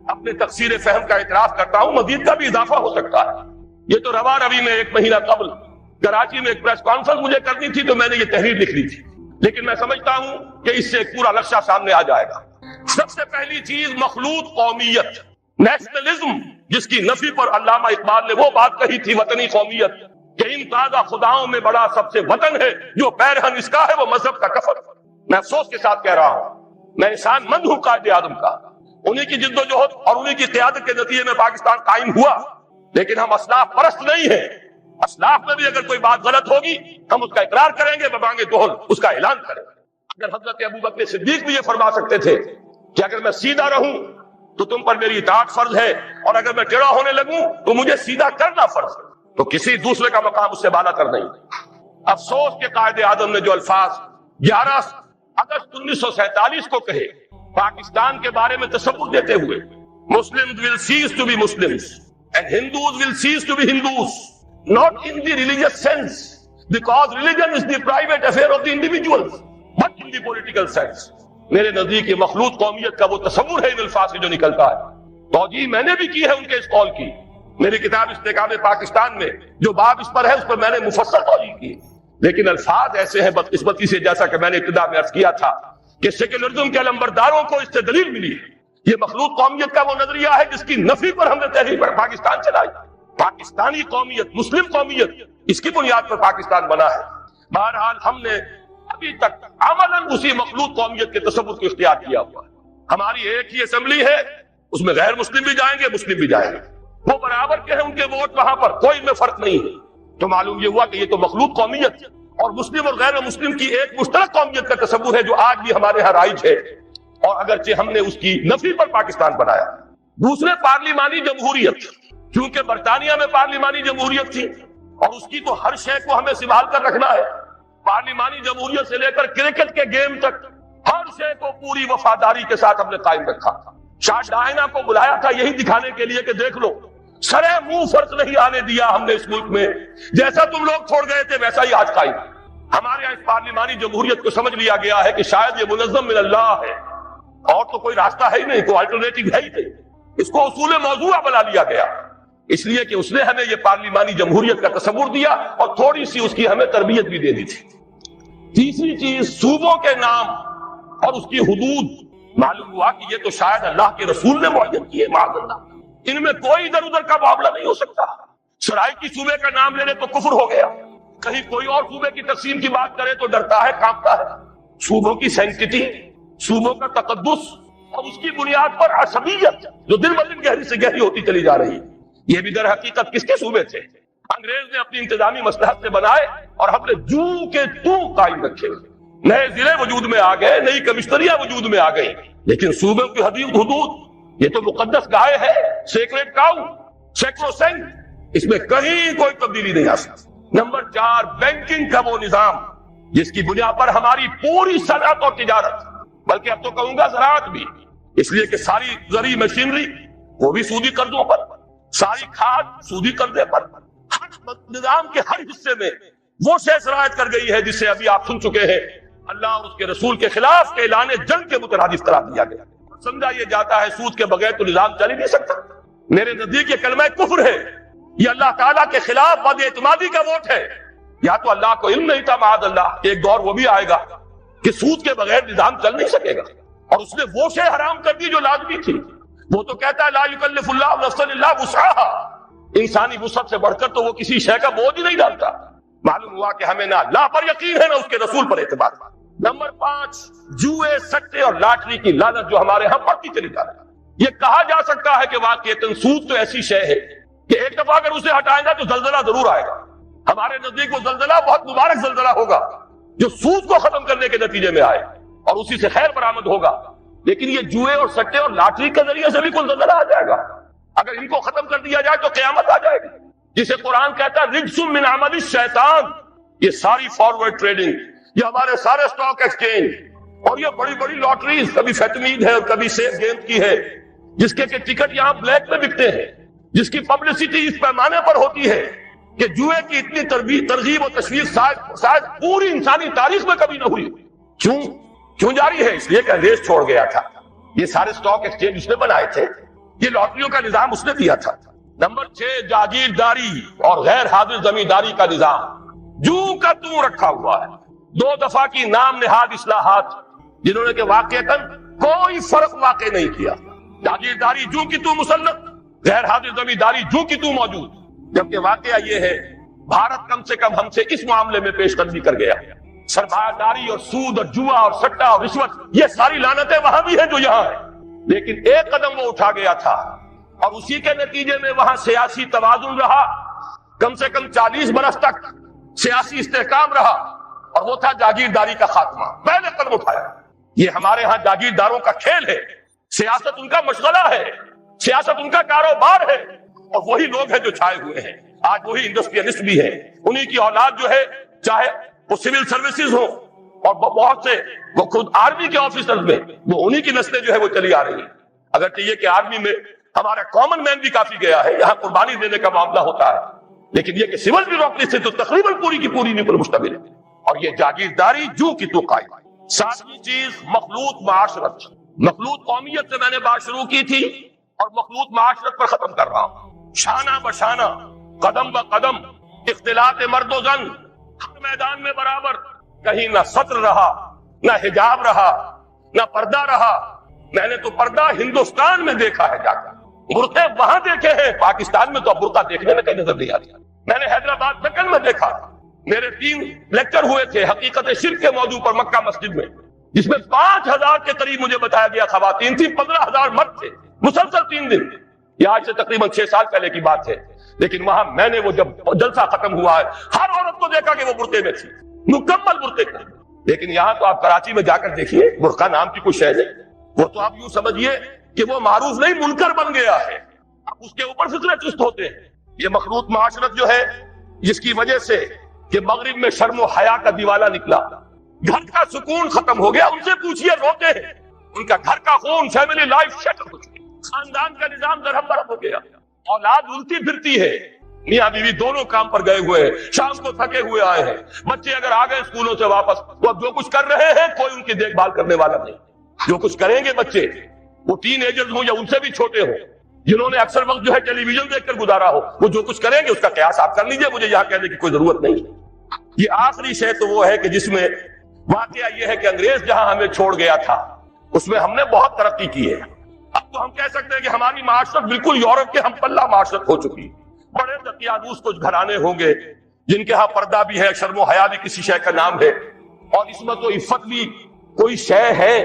اپنے تقصیر فہم کا اعتراف کرتا ہوں, مزید کا بھی اضافہ ہو سکتا ہے. یہ تو رواں روی میں 1 مہینہ قبل کراچی میں ایک پریس کانفرنس مجھے کرنی تھی تو میں نے یہ تحریر لکھ لی تھی, لیکن میں سمجھتا ہوں کہ اس سے ایک پورا نقشہ سامنے آ جائے گا. سب سے پہلی چیز مخلوط قومیت, نیشنلزم, جس کی نفی پر علامہ اقبال نے وہ بات کہی تھی وطنی قومیت کہ ان تازہ خداؤں میں بڑا سب سے وطن ہے, جو پیرہن اس کا ہے وہ مذہب کا کفن. میں افسوس کے ساتھ کہہ رہا ہوں, میں انسان مند ہوں قائد اعظم کا, انہی کی جد و جہد اور انہی کی قیادت کے نتیجے میں پاکستان قائم ہوا, لیکن ہم اسلاف پرست نہیں ہیں. اسلاف میں بھی اگر کوئی بات غلط ہوگی ہم اس کا اقرار کریں گے, ببانگ دہل اس کا اعلان کریں گے. اگر حضرت ابوبکر صدیق بھی یہ فرما سکتے تھے کہ اگر میں سیدھا رہوں تو تم پر میری اطاعت فرض ہے اور اگر میں ٹیڑھا ہونے لگوں تو مجھے سیدھا کرنا فرض ہے, تو کسی دوسرے کا مقام اس سے بالا تر نہیں. افسوس کہ قائد اعظم نے جو الفاظ 11 اگست 1947 کو کہے پاکستان کے بارے میں تصور دیتے ہوئے, Muslims will cease to be Muslims and Hindus will cease to be Hindus, not in the religious sense because religion is the private affair of the individuals, but in the political sense. میرے نزدیک یہ مخلوط قومیت کا وہ تصور ہے ان الفاظ سے جو نکلتا ہے. توجیہ میں نے بھی کی ہے ان کے اس قول کی, میری کتاب استحکام پاکستان میں جو باب اس پر ہے اس پر میں نے مفصل توجیہ کی, لیکن الفاظ ایسے ہیں بدقسمتی سے, جیسا کہ میں نے ابتدا میں عرض کیا تھا کہ سیکولرزم کے علمبرداروں کو اس سے دلیل ملی ہے. یہ مخلوط قومیت کا وہ نظریہ ہے جس کی نفی پر ہم نے تحریک پر پاکستان چلائی. پاکستانی قومیت, مسلم قومیت, اس کی بنیاد پر پاکستان بنا ہے. بہرحال ہم نے ابھی تک عملاً اسی مخلوط قومیت کے تصور کو اختیار کیا ہوا ہے. ہماری ایک ہی اسمبلی ہے, اس میں غیر مسلم بھی جائیں گے, مسلم بھی جائیں گے, وہ برابر کے ہیں, ان کے ووٹ وہاں پر کوئی میں فرق نہیں ہے. تو معلوم یہ ہوا کہ یہ تو مخلوط قومیت اور مسلم اور غیر مسلم کی ایک مشترک قومیت کا تصور ہے جو آج بھی ہمارے ہاں رائج ہے, اور اگرچہ ہم نے اس کی نفی پر پاکستان بنایا. دوسرے پارلیمانی جمہوریت, کیونکہ برطانیہ میں پارلیمانی جمہوریت تھی اور اس کی تو ہر شے کو ہمیں سنبھال کر رکھنا ہے. پارلیمانی جمہوریت سے لے کر کرکٹ کے گیم تک ہر شے کو پوری وفاداری کے ساتھ ہم نے قائم رکھا. شاہ ڈائنا کو بلایا تھا یہی دکھانے کے لیے کہ دیکھ لو, سرے منہ فرق نہیں آنے دیا ہم نے اس ملک میں, جیسا تم لوگ چھوڑ گئے تھے ویسا ہی آج قائم. ہمارے یہاں اس پارلیمانی جمہوریت کو سمجھ لیا گیا ہے کہ شاید یہ منظم من اللہ ہے اور تو کوئی راستہ ہے ہی نہیں, کوئی الٹرنیٹو ہے ہی نہیں. اس کو اصول موضوع بنا لیا گیا اس لیے کہ اس نے ہمیں یہ پارلیمانی جمہوریت کا تصور دیا اور تھوڑی سی اس کی ہمیں تربیت بھی دے دی تھی. تیسری چیز صوبوں کے نام اور اس کی حدود. معلوم ہوا کہ یہ تو شاید اللہ کے رسول نے معین کیے, معاذ اللہ, ان میں کوئی ادھر ادھر کا معاملہ نہیں ہو سکتا. سرائیکی صوبے کا نام لینے تو کفر ہو گیا, کہیں کوئی اور صوبے کی تقسیم کی بات کرے تو ڈرتا ہے, کانپتا ہے. صوبوں کی سینکٹی, صوبوں کا تقدس اور اس کی بنیاد پر عصبیت جو دن بدن گہری سے گہری ہوتی چلی جا رہی ہے. یہ بھی در حقیقت کس کے صوبے تھے؟ انگریز نے اپنی انتظامی مصلحت سے بنائے اور ہم نے جو کے تو قائم رکھے. نئے ضلع وجود میں آ گئے, نئی کمشنریاں وجود میں آ گئی, لیکن صوبوں کی حدود یہ تو مقدس گائے ہے, سیکریٹ کاؤ, سیکروسینٹ, اس میں کہیں کوئی تبدیلی نہیں آ سکتی. نمبر 4 بینکنگ کا وہ نظام جس کی بنیاد پر ہماری پوری صنعت اور تجارت, بلکہ اب تو کہوں گا زراعت بھی, اس لیے کہ ساری زرعی مشینری وہ بھی سودی قرضوں پر, ساری کھاد سودی قرضے پر, نظام کے ہر حصے میں وہ شے شرائط کر گئی ہے جسے ابھی آپ سن چکے ہیں اللہ اور اس کے رسول کے خلاف کے اعلان جنگ کے مترادف قرار دیا گیا. سمجھا یہ جاتا ہے سود کے بغیر تو نظام چل ہی نہیں سکتا. میرے نزدیک یہ کلمہ کفر ہے, یہ اللہ تعالیٰ کے خلاف بد اعتمادی کا ووٹ ہے. یا تو اللہ کو علم نہیں تھا معاذ اللہ, ایک دور وہ بھی آئے گا کہ سود کے بغیر نظام چل نہیں سکے گا, اور اس نے وہ شے حرام کر دی جو لازمی تھی. وہ تو کہتا ہے لا یکلف اللہ نفسا الا وسعها, انسانی وسعت سے بڑھ کر تو وہ کسی شے کا بوجھ نہیں ڈالتا. معلوم ہوا کہ ہمیں نہ اللہ پر یقین ہے نہ اس کے رسول پر اعتماد. نمبر 5 جوئے, سٹے اور لاٹری کی لعنت جو ہمارے ہاں بڑھتی چلی جا رہی ہے. یہ کہا جا سکتا ہے کہ واقعتاً سود تو ایسی شے ہے کہ ایک دفعہ اگر اسے ہٹائیں گا تو زلزلہ ضرور آئے گا. ہمارے نزدیک وہ زلزلہ بہت مبارک زلزلہ ہوگا جو سود کو ختم کرنے کے نتیجے میں آئے اور اسی سے خیر برآمد ہوگا. لیکن یہ جوئے اور سٹے اور لاٹری کے ذریعے سے بھی کوئی زلزلہ آ جائے گا. اگر ان کو ختم کر دیا جائے تو قیامت آ جائے گی, جسے قرآن کہتا ہے رجس من عمل الشیطان. یہ ساری فارورڈ ٹریڈنگ, یہ ہمارے سارے اسٹاک ایکسچینج اور یہ بڑی بڑی لاٹریز, کبھی فیتمید ہے اور کبھی سیف گیند کی ہے, جس کے ٹکٹ یہاں بلیک میں بکتے ہیں, جس کی پبلسٹی اس پیمانے پر ہوتی ہے کہ جوئے کی اتنی ترغیب و تشویق شاید پوری انسانی تاریخ میں کبھی نہ ہوئی. کیوں جاری ہے؟ اس لیے کہ انگریز چھوڑ گیا تھا. یہ سارے اسٹاک ایکسچینج اس نے بنائے تھے, یہ لاٹریوں کا نظام اس نے دیا تھا. نمبر 6 جاگیرداری اور غیر حاضر زمینداری کا نظام جو کا تو رکھا ہوا ہے. 2 دفعہ کی نام نہاد اصلاحات جنہوں نے کہ واقعتاً کوئی فرق واقع نہیں کیا. جاگیرداری جو کی تو مسلط, غیر حاضر زمینداری جو کی تو موجود. جبکہ واقعہ یہ ہے بھارت کم سے کم ہم سے اس معاملے میں پیش قدمی کر گیا. سرمایہ داری اور سود اور جوا اور سٹا اور رشوت, یہ ساری لعنتیں وہاں بھی ہیں جو یہاں ہیں. لیکن ایک قدم وہ اٹھا گیا تھا اور اسی کے نتیجے میں وہاں سیاسی توازن رہا, کم سے کم 40 برس تک سیاسی استحکام رہا, اور وہ تھا جاگیرداری کا خاتمہ. پہلے قدم اٹھایا. یہ ہمارے ہاں جاگیرداروں کا کھیل ہے, سیاست ان کا مشغلہ ہے, سیاست ان کا کاروبار ہے, اور وہی لوگ ہیں جو چھائے ہوئے ہیں. آج وہی انڈسٹریلسٹ بھی ہیں, انہی کی اولاد جو ہے, چاہے وہ سول سروسز ہو اور بہت سے وہ خود آرمی کے آفیسرز میں, وہ انہی کی نسلیں جو ہے وہ چلی آ رہی ہیں. اگرچہ یہ کہ آرمی میں ہمارا کامن مین بھی کافی گیا ہے, یہاں قربانی دینے کا معاملہ ہوتا ہے, لیکن یہ کہ سول بیوروکریسی سے تو تقریباً پوری کی پوری نہیں پر مشتمل ہے. اور یہ جاگیرداری جو کی تو قائم. 7ویں چیز مخلوط معاشرت. مخلوط قومیت سے میں نے بات شروع کی تھی اور مخلوط معاشرت پر ختم کر رہا ہوں. شانہ بشانہ, قدم بقدم اختلاط مرد و زن ہر میدان میں برابر. کہیں نہ سطر رہا, نہ حجاب رہا, نہ پردہ رہا. میں نے تو پردہ ہندوستان میں دیکھا ہے جا کر, برقعے وہاں دیکھے ہیں. پاکستان میں تو اب برقع دیکھنے میں کہیں نظر نہیں آتی. میں نے حیدرآباد دکن میں دیکھا. میرے 3 لیکچر ہوئے تھے حقیقت شرک کے موضوع پر مکہ مسجد میں, جس میں 5000 کے قریب مجھے بتایا گیا خواتین تھی, 15000 مرد تھے, مسلسل 3 دن. یہ آج سے تقریباً 6 سال پہلے کی بات ہے. لیکن وہاں میں نے وہ جب جلسہ ختم ہوا ہے, ہر عورت کو دیکھا کہ وہ برقعے میں تھی, مکمل برقعے میں. لیکن یہاں تو آپ کراچی میں جا کر دیکھیے, برقع نام کی کوئی شے نہیں. وہ تو آپ یوں سمجھیے کہ وہ معروف نہیں منکر بن گیا ہے. اب اس کے اوپر فکرے چست ہوتے ہیں. یہ مخلوط معاشرت جو ہے, جس کی وجہ سے کہ مغرب میں شرم و حیا کا دیوالہ نکلا, گھر کا سکون ختم ہو گیا. ان سے پوچھئے روتے ہیں, ان کا گھر کا خون, فیملی لائف شٹر ہو چکی, خاندان کا نظام درہم برہم ہو گیا. اولاد الٹی پھرتی ہے, میاں بیوی دونوں کام پر گئے ہوئے ہیں, شام کو تھکے ہوئے آئے ہیں. بچے اگر آ گئے اسکولوں سے واپس, وہ اب جو کچھ کر رہے ہیں کوئی ان کی دیکھ بھال کرنے والا نہیں. جو کچھ کریں گے بچے, وہ ٹین ایجرز ہوں یا ان سے بھی چھوٹے ہوں, جنہوں نے اکثر وقت جو ہے ٹیلی ویژن دیکھ کر گزارا ہو, وہ جو کچھ کریں گے اس کا قیاس آپ کر لیجئے. مجھے یہاں کہنے کی کوئی ضرورت نہیں. یہ آخری شے تو وہ ہے کہ جس میں واقعہ یہ ہے کہ انگریز جہاں ہمیں چھوڑ گیا تھا, اس میں ہم نے بہت ترقی کی ہے. اب تو ہم کہہ سکتے ہیں کہ ہماری معاشرت بالکل یورپ کے ہم پلہ معاشرت ہو چکی. بڑے دقیانوس کچھ گھرانے ہوں گے جن کے ہاں پردہ بھی ہے, شرم و حیا بھی کسی شے کا نام ہے, اور عصمت و عفت بھی کوئی شے ہے.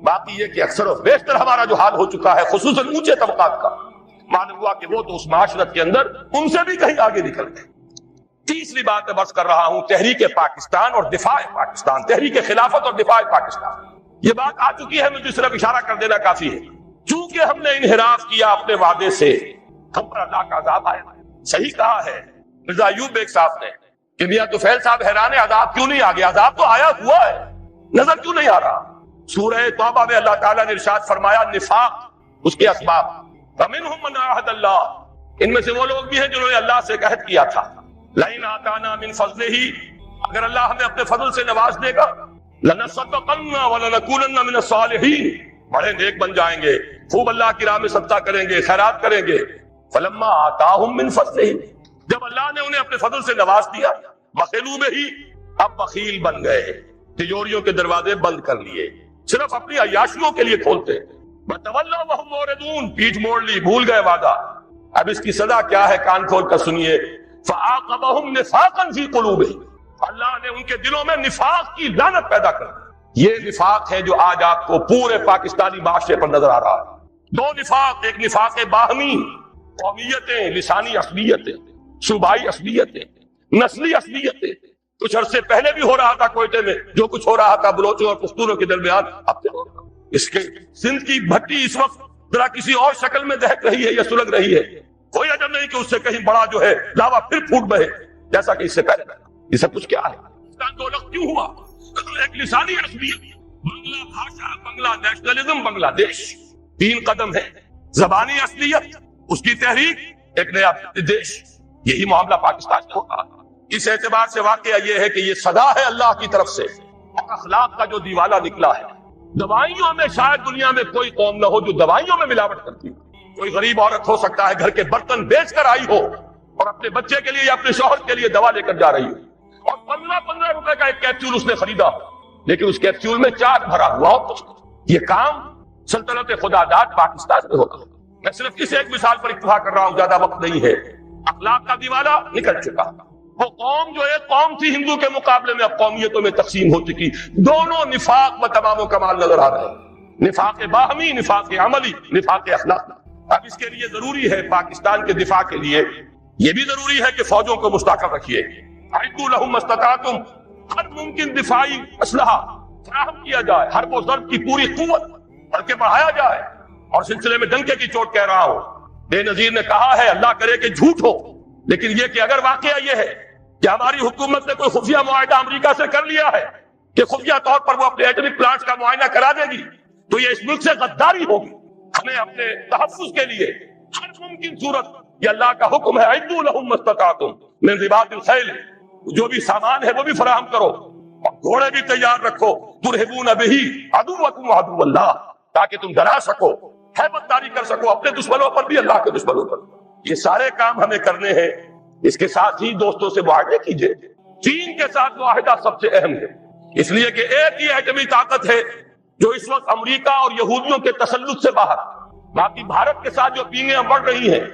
باقی یہ کہ اکثر و بیشتر ہمارا جو حال ہو چکا ہے, خصوصاً اونچے طبقات کا, معلوم ہوا کہ وہ تو اس معاشرت کے اندر ان سے بھی کہیں آگے نکل گئے. تیسری بات میں بس کر رہا ہوں, تحریک پاکستان اور دفاع پاکستان, تحریک خلافت اور دفاع پاکستان. یہ بات آ چکی ہے, مجھے صرف اشارہ کر دینا کافی ہے. چونکہ ہم نے انحراف کیا اپنے وعدے سے, ہم پر اللہ کا عذاب آیا. صحیح کہا ہے مرزا ایوب بیگ صاحب نے کہ میاں طفیل صاحب حیران ہے عذاب کیوں نہیں آ گیا. عذاب تو آیا ہوا ہے, نظر کیوں نہیں آ رہا. سورہ توبہ میں اللہ تعالیٰ نے ارشاد فرمایا نفاق, اس کے اسباب. فَمِنْهُمْ مَنْ عَاهَدَ اللَّهُ, ان میں سے وہ لوگ بھی ہیں جنہوں نے اللہ سے عہد کیا تھا. لَئِنْ آتَانَا مِنْ فَضْلِهِ, اگر اللہ ہمیں اپنے فضل سے نواز دے گا, لَنَصَّدَّقَنَّ وَلَنَكُونَنَّ مِنَ الصَّالِحِينَ, بڑے نیک بن جائیں گے, خوب اللہ کی راہ میں صدقہ کریں گے, خیرات کریں گے. فَلَمَّا آتَاهُمْ مِنْ فَضْلِهِ, جب اللہ نے انہیں اپنے فضل سے نواز دیا, بخلوا بِهِ, اب بخیل بن گئے, تجوریوں کے دروازے بند کر لیے, صرف اپنی عیاشیوں کے لیے کھولتے. وَتَوَلَّوْا وَهُمْ مُعْرِضُونَ, پیٹھ موڑ لی, بھول گئے وعدہ. اب اس کی سزا کیا ہے, کان کھول کر سنیے. فَعَاقَبَهُمْ نِفَاقًا فِي قُلُوبِهِمْ, اللہ نے ان کے دلوں میں نفاق کی لعنت پیدا کر دی. یہ نفاق ہے جو آج آپ کو پورے پاکستانی معاشرے پر نظر آ رہا ہے. 2 نفاق, ایک نفاق باہمی, قومیتیں، لسانی اصلیتیں، صوبائی اصلیتیں، نسلی اصلیتیں کچھ عرصے پہلے بھی ہو رہا تھا کوئٹے میں، جو کچھ ہو رہا تھا بلوچوں اور پختونوں کے درمیان اب سے ہو رہا۔ اس کے سندھ کی بھٹی اس وقت ذرا کسی اور شکل میں دہک رہی ہے یا سلگ رہی ہے، کوئی عجب نہیں کہ اس سے کہیں بڑا جو ہے لاوا پھر پھوٹ بہے جیسا کہ اس سے پہلے بہا۔ یہ سب کچھ کیا ہے؟ پاکستان دو لفظ کیوں ہوا؟ ایک لسانی اصلیت، بنگلہ بھاشا، بنگلہ نیشنلزم، بنگلہ دیش، 3 قدم ہے۔ زبانی اصلیت، اس کی تحریک، ایک نیا دیش، یہی معاملہ پاکستان میں ہوتا ہے۔ اس اعتبار سے واقعہ یہ ہے کہ یہ صدا ہے اللہ کی طرف سے، اخلاق کا جو دیوالہ نکلا ہے۔ دوائیوں میں شاید دنیا میں کوئی قوم نہ ہو جو دوائیوں میں ملاوٹ کرتی ہو۔ کوئی غریب عورت ہو سکتا ہے گھر کے برتن بیچ کر آئی ہو اور اپنے بچے کے لیے یا اپنے شوہر کے لیے دوا لے کر جا رہی ہو، اور 15 روپے کا ایک کیپسول اس نے خریدا، لیکن اس کیپسول میں چاٹ بھرا ہوا ہو کچھ۔ یہ کام سلطنت خدا داد پاکستان میں ہوگا۔ میں صرف اس ایک مثال پر اکتفا کر رہا ہوں، زیادہ وقت نہیں ہے۔ اخلاق کا دیوالہ نکل چکا۔ وہ قوم جو ایک قوم تھی ہندو کے مقابلے میں اب قومیتوں میں تقسیم ہو چکی، دونوں نفاق و تمام و کمال نظر آ رہے ہیں، نفاق باہمی، نفاق عملی، نفاق اخلاق۔ اب اس کے لیے ضروری ہے پاکستان کے دفاع کے لیے یہ بھی ضروری ہے کہ فوجوں کو مستحکم رکھیے، اعدوا لهم ما استطعتم، ہر ممکن دفاعی اسلحہ فراہم کیا جائے، ہر وہ ضرب کی پوری قوت بلکہ بڑھایا جائے۔ اور سلسلے میں ڈنکے کی چوٹ کہہ رہا ہوں، بے نظیر نے کہا ہے، اللہ کرے کہ جھوٹ ہو، لیکن یہ کہ اگر واقعہ یہ ہے کہ ہماری حکومت نے کوئی خفیہ معاہدہ امریکہ سے کر لیا ہے کہ خفیہ طور پر وہ اپنے ایٹمک پلانٹس کا معائنہ کرا دے گی، تو یہ اس ملک سے غداری ہوگی۔ ہمیں اپنے تحفظ کے لیے ہر ممکن صورت، یہ اللہ کا حکم ہے، اعدوا لهم ما استطعتم من رباط الخیل، جو بھی سامان ہے وہ بھی فراہم کرو، اور گھوڑے بھی تیار رکھو، ترہبون بہ عدوکم وعدو اللہ، تاکہ تم ڈرا سکو، ہیبت داری کر سکو اپنے دشمنوں پر بھی، اللہ کے دشمنوں پر۔ یہ سارے کام ہمیں کرنے ہیں۔ اس کے ساتھ ہی دوستوں سے معاہدے کیجئے۔ چین کے ساتھ معاہدہ سب سے اہم ہے، اس لیے کہ ایک ہی ایٹمی طاقت ہے جو اس وقت امریکا اور یہودیوں کے تسلط سے باہر۔ باقی بھارت کے ساتھ جو پینگیں بڑھ رہی ہیں،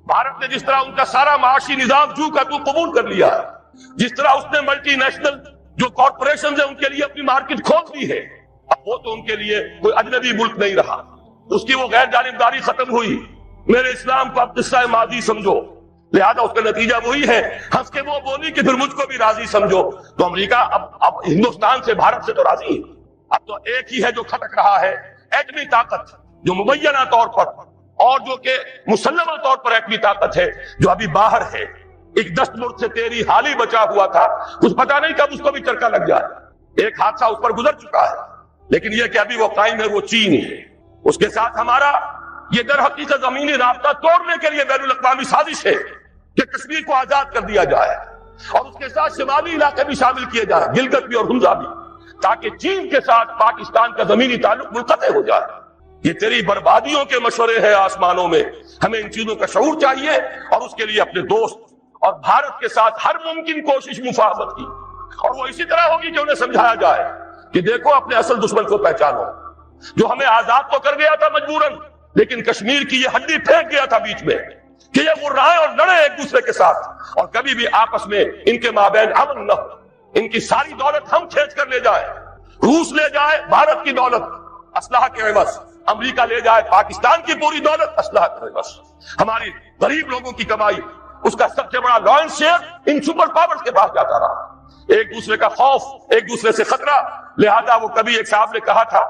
بھارت نے جس طرح ان کا سارا معاشی نظام جو کا تو قبول کر لیا ہے، جس طرح اس نے ملٹی نیشنل جو کارپوریشنز ہیں ان کے لیے اپنی مارکیٹ کھول دی ہے، اب وہ تو ان کے لیے کوئی اجنبی ملک نہیں رہا، اس کی وہ غیر جانبداری ختم ہوئی۔ میرے اسلام کو اب قصہ ماضی سمجھو، لہذا اس کا نتیجہ وہی ہے، ہنس کے وہ بولی کہ پھر مجھ کو بھی راضی سمجھو۔ تو امریکہ اب ہندوستان سے، بھارت سے تو راضی ہے، اب تو ایک ہی ہے جو کھٹک رہا ہے، ایٹمی طاقت جو مبینہ طور پر اور جو کہ مسلمہ طور پر ایٹمی طاقت ہے جو ابھی باہر ہے۔ ایک دست مرد سے تیری حال ہی بچا ہوا تھا، کچھ پتا نہیں کب اس کو بھی چرکا لگ جائے، ایک حادثہ اس پر گزر چکا ہے، لیکن یہ کہ ابھی وہ قائم ہے، وہ چین ہے۔ اس کے ساتھ ہمارا یہ در حقیقت زمینی رابطہ توڑنے کے لیے بین الاقوامی سازش ہے کہ کشمیر کو آزاد کر دیا جائے اور اس کے ساتھ شمالی علاقے بھی شامل کیے جائیں، گلگت بھی اور ہنزا بھی، تاکہ چین کے ساتھ پاکستان کا زمینی تعلق منقطع ہو جائے۔ یہ تیری بربادیوں کے مشورے ہیں آسمانوں میں، ہمیں ان چیزوں کا شعور چاہیے اور اس کے لیے اپنے دوست اور بھارت کے ساتھ ہر ممکن کوشش مفاہمت کی، اور وہ اسی طرح ہوگی کہ انہیں سمجھایا جائے کہ دیکھو اپنے اصل دشمن کو پہچانو، جو ہمیں آزاد تو کر گیا تھا مجبوراً، لیکن کشمیر کی یہ ہڈی پھینک گیا تھا بیچ میں کہ یہ مرائیں اور لڑے ایک دوسرے کے ساتھ، اور کبھی بھی آپس میں ان کے مابین امن نہ ہو۔ ان کی ساری دولت ہم کھینچ کر لے جائیں، روس لے جائے بھارت کی دولت اسلحہ کے عوض، امریکہ لے جائے پاکستان کی پوری دولت اسلحہ کے عوض، ہماری غریب لوگوں کی کمائی، اس کا سب سے بڑا لائنس شیئر ان سپر پاورز کے پاس جاتا رہا۔ ایک دوسرے کا خوف، ایک دوسرے سے خطرہ، لہذا وہ کبھی ایک صاحب نے کہا تھا،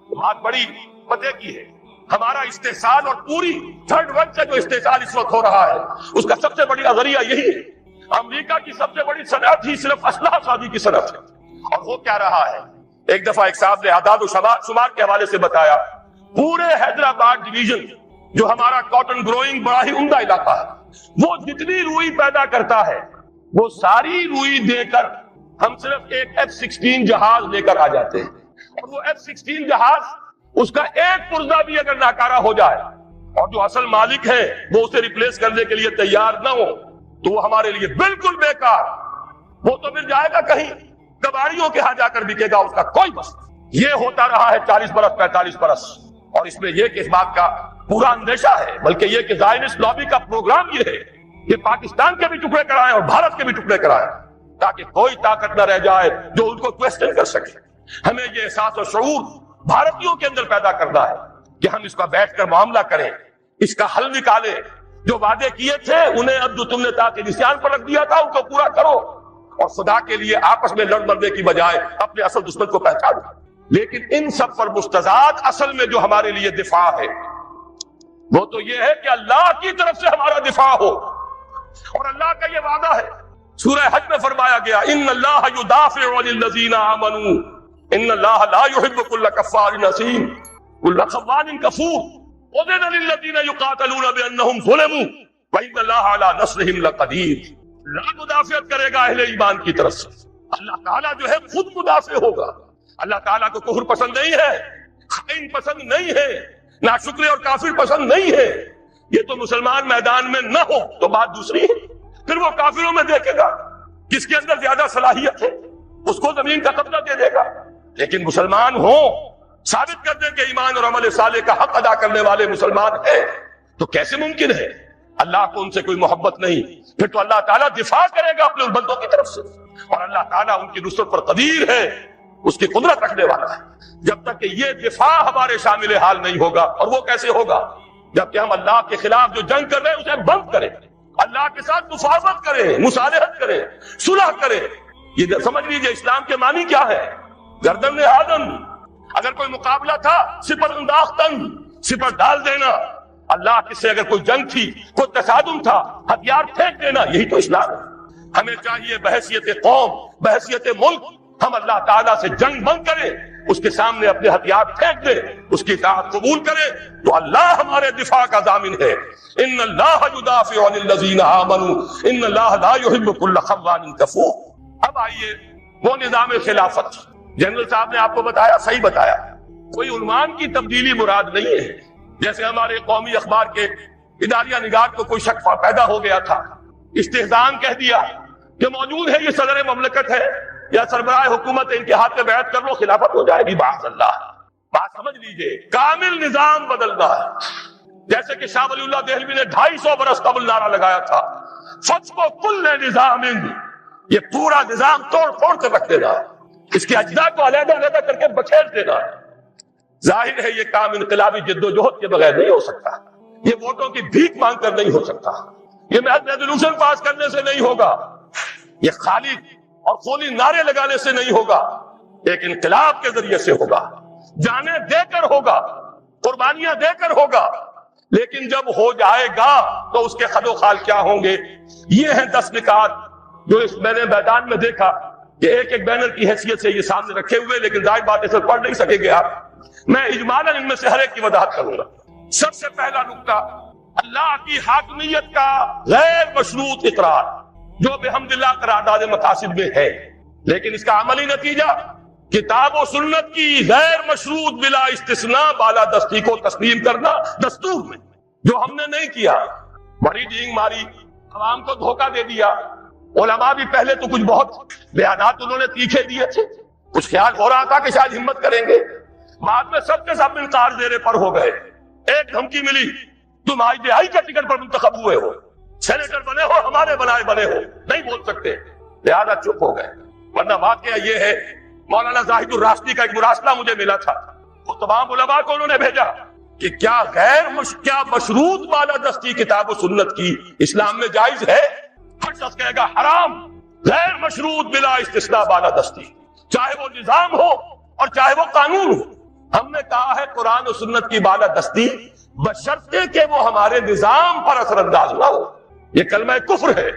بات بڑی پتے کی ہے، ہمارا استحصال اور پوری تھرڈ ورلڈ سے جو استحصال اس وقت ہو رہا ہے اس کا سب سے بڑی ذریعہ یہی ہے۔ امریکہ کی سب سے بڑی صنعت ہی صرف اسلحہ سازی کی صنعت ہے، اور وہ کیا رہا ہے؟ ایک دفعہ ایک صاحب نے اعداد و شمار کے حوالے سے بتایا، پورے حیدرآباد ڈویژن جو ہمارا کاٹن گروئنگ بڑا ہی عمدہ علاقہ ہے، وہ جتنی روئی پیدا کرتا ہے وہ ساری روئی دے کر ہم صرف ایک F-16 جہاز لے کر آ جاتے ہیں، اور وہ F-16 جہاز اس کا ایک پرزہ بھی اگر ناکارہ ہو جائے اور جو اصل مالک ہے وہ اسے ریپلیس کرنے کے لیے تیار نہ ہو تو وہ ہمارے لیے بالکل بیکار، وہ تو مل جائے گا کہیں کباڑیوں کے ہاں جا کر بکے گا، اس کا کوئی بس۔ یہ ہوتا رہا ہے 40 برس 45 برس، اور اس میں یہ کہ اس بات کا پورا اندیشہ ہے، بلکہ یہ کہ زائنسٹ لابی کا پروگرام یہ ہے کہ پاکستان کے بھی ٹکڑے کرائیں اور بھارت کے بھی ٹکڑے کرائیں، تاکہ کوئی طاقت نہ رہ جائے جو ان کو کویسچن کر سکے۔ ہمیں یہ احساس اور شعور بھارتیوں کے اندر پیدا کرنا ہے کہ ہم اس کا بیٹھ کر معاملہ کریں، اس کا حل نکالیں، جو وعدے کیے تھے انہیں اب جو تم نے تاکہ نسیان پر رکھ دیا تھا ان کو پورا کرو، اور خدا کے لیے آپس میں لڑ مرنے کی بجائے اپنے اصل دشمن کو پہچانو۔ لیکن ان سب پر مستضاد اصل میں جو ہمارے لیے دفاع ہے وہ تو یہ ہے کہ اللہ کی طرف سے ہمارا دفاع ہو، اور اللہ کا یہ وعدہ ہے، سورہ حج میں فرمایا گیا ان اللہ یدافع عن الذین آمنوا ان اللہ لا يحب كل کفار اثیم كل خوان کفور اذن للذین یقاتلون بانہم ظلموا وان اللہ علی نصرہم لقدیر۔ اللہ مدافعت کرے گا اہل ایمان کی طرف سے، اللہ تعالیٰ جو ہے خود مدافع ہوگا۔ اللہ تعالیٰ کو کفر پسند نہیں ہے، خائن پسند نہیں ہے، ناشکری اور کافر پسند نہیں ہے۔ یہ تو مسلمان میدان میں نہ ہو تو بات دوسری ہے، پھر وہ کافروں میں دیکھے گا کس کے اندر زیادہ صلاحیت ہے، اس کو زمین کا قبضہ دے دے گا۔ لیکن مسلمان ہوں، ثابت کر دیں کہ ایمان اور عمل صالح کا حق ادا کرنے والے مسلمان ہیں، تو کیسے ممکن ہے اللہ کو ان سے کوئی محبت نہیں؟ پھر تو اللہ تعالیٰ دفاع کرے گا اپنے ان بندوں کی طرف سے، اور اللہ تعالیٰ ان کی نصرت پر قدیر ہے، اس کی قدرت رکھنے والا ہے۔ جب تک کہ یہ دفاع ہمارے شامل حال نہیں ہوگا، اور وہ کیسے ہوگا؟ جب کہ ہم اللہ کے خلاف جو جنگ کر رہے ہیں اسے بند کریں، اللہ کے ساتھ مفاوضت کریں، مصالحت کریں، صلح کریں۔ یہ سمجھ لیجئے اسلام کے معنی کیا ہے، گردن نہادن۔ اگر کوئی مقابلہ تھا سپر انداختن، سپر ڈال دینا۔ اللہ کے سے اگر کوئی جنگ تھی، کوئی تصادم تھا، ہتھیار پھینک دینا، یہی تو اسلام ہے۔ ہمیں چاہیے بحیثیت قوم، بحیثیت ملک، ہم اللہ تعالیٰ سے جنگ بند کریں، اس کے سامنے اپنے ہتھیار پھینک دیں، اس کی اطاعت قبول کریں، تو اللہ ہمارے دفاع کا ضامن ہے۔ ان اللہ یدافع عن الذین آمنوا ان اللہ لا يحب كل خوان کفور۔ اب آئیے وہ نظام خلافت، جنرل صاحب نے آپ کو بتایا، صحیح بتایا، کوئی عنوان کی تبدیلی مراد نہیں ہے۔ جیسے ہمارے قومی اخبار کے اداریہ نگار کو کوئی شک پیدا ہو گیا تھا، استحزان کہہ دیا کہ موجود ہے یہ صدر مملکت ہے یا سربراہ حکومت ہے، ان کے ہاتھ میں بیعت کر لو خلافت ہو جائے گی۔ معاذ اللہ، بات سمجھ لیجئے، کامل نظام بدلنا ہے۔ جیسے کہ شاہ ولی اللہ دہلوی نے 250 برس قبل نعرہ لگایا تھا، فَتْفُ كُلَّ نِظَامٍ، یہ پورا نظام توڑ پھوڑ کر رکھ دینا، اس کے اجزاء کو علیحدہ علیحدہ کر کے بکھیر دینا۔ ظاہر ہے یہ کام انقلابی جدوجہد کے بغیر نہیں ہو سکتا، یہ ووٹوں کی بھیک مانگ کر نہیں ہو سکتا، یہ محض ریزولوشن پاس کرنے سے نہیں ہوگا، یہ خالی اور خونی نعرے لگانے سے نہیں ہوگا، ایک انقلاب کے ذریعے سے ہوگا، جانیں دے کر ہوگا، قربانیاں دے کر ہوگا۔ لیکن جب ہو جائے گا تو اس کے خد و خال کیا ہوں گے؟ یہ ہیں 10 نکات جو اس میں نے میدان میں دیکھا کہ ایک ایک بینر کی حیثیت سے یہ سامنے رکھے ہوئے، لیکن ظاہر بات اسے پڑھ نہیں سکیں گے آپ، میں اجمالاً ان میں سے ہر ایک کی وضاحت کروں گا۔ سب سے پہلا نکتہ، اللہ کی حاکمیت کا غیر مشروط اقرار، جو بحمدللہ قرارداد مقاصد میں ہے، لیکن اس کا عملی نتیجہ کتاب و سنت کی غیر مشروط بلا استثناء بالادستی کو تسلیم کرنا دستور میں، جو ہم نے نہیں کیا، بڑی ڈینگ ماری، عوام کو دھوکہ دے دیا۔ علماء بھی پہلے تو کچھ بہت بیانات انہوں نے تیکھے دیے تھے، کچھ خیال ہو رہا تھا کہ شاید ہمت کریں گے، بعد میں سب کے سب انکار زیر پر ہو گئے۔ ایک دھمکی ملی، تم IJI کے ٹکٹ پر منتخب ہوئے ہو، سینیٹر بنے ہو، ہمارے بنائے بنے ہو، نہیں بول سکتے، لہذا چپ ہو گئے۔ ورنہ واقعہ یہ ہے، مولانا زاہد الراشدی کا ایک مراسلہ مجھے ملا تھا، وہ تمام علماء کو انہوں نے بھیجا کہ کیا کیا مشروط بالادستی کتاب و سنت کی اسلام میں جائز ہے؟ ہر شخص کہے گا حرام، غیر مشروط بلا استثناء بالادستی، چاہے وہ نظام ہو اور چاہے وہ قانون ہو۔ ہم نے کہا ہے قرآن و سنت کی بالادستی بشرطے کہ وہ ہمارے نظام پر اثر انداز نہ ہو۔ یہ کلمہ کفر ہے،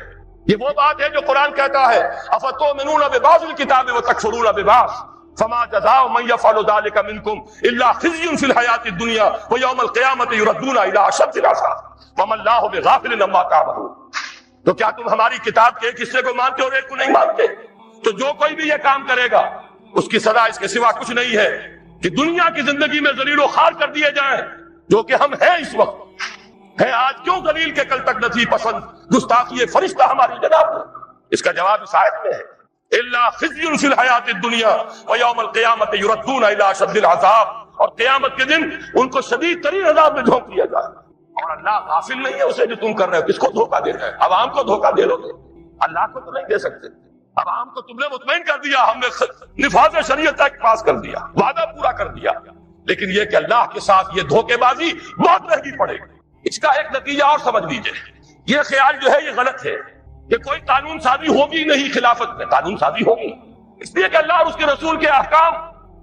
یہ وہ بات ہے جو قرآن کہتا ہے افتؤمنون ببعض الکتاب وتکفرون ببعض فما جزاء من يفعل ذلك منكم الا خزي في الحياة الدنيا ويوم القيامة يردون الى اشد العذاب وما الله بغافل عما تعملون۔ تو کیا تم ہماری کتاب کے ایک حصے کو مانتے اور ایک کو نہیں مانتے؟ تو جو کوئی بھی یہ کام کرے گا اس کی سزا اس کے سوا کچھ نہیں ہے کہ دنیا کی زندگی میں ذلیل و خوار کر دیے جائیں، جو کہ ہم ہیں اس وقت ہیں۔ آج کیوں ذلیل کے کل تک نصیب پسند گستاخی فرشتہ ہماری جناب میں؟ اس کا جواب اس آیت میں ہے الا خزي في الحیات الدنیا ویوم القیامۃ یردون الی اشد العذاب، اور قیامت کے دن ان کو شدید ترین عذاب میں جھونک دیا جائے گا۔ اور اللہ غافل نہیں ہے اسے جو تم کر رہے ہو۔ کس کو دھوکہ دے رہے ہیں؟ عوام کو دھوکہ دے لو گے، اللہ کو تو نہیں دے سکتے۔ عوام کو تم نے مطمئن کر دیا، ہم نے نفاذ شریعت تک پاس کر دیا، وعدہ پورا کر دیا، لیکن یہ کہ اللہ کے ساتھ یہ دھوکے بازی بہت مہنگی پڑے گی۔ اس کا ایک نتیجہ اور سمجھ لیجئے، یہ خیال جو ہے یہ غلط ہے کہ کوئی قانون سازی ہوگی نہیں خلافت میں، قانون سازی ہوگی، اس لیے کہ اللہ اور اس کے رسول کے احکام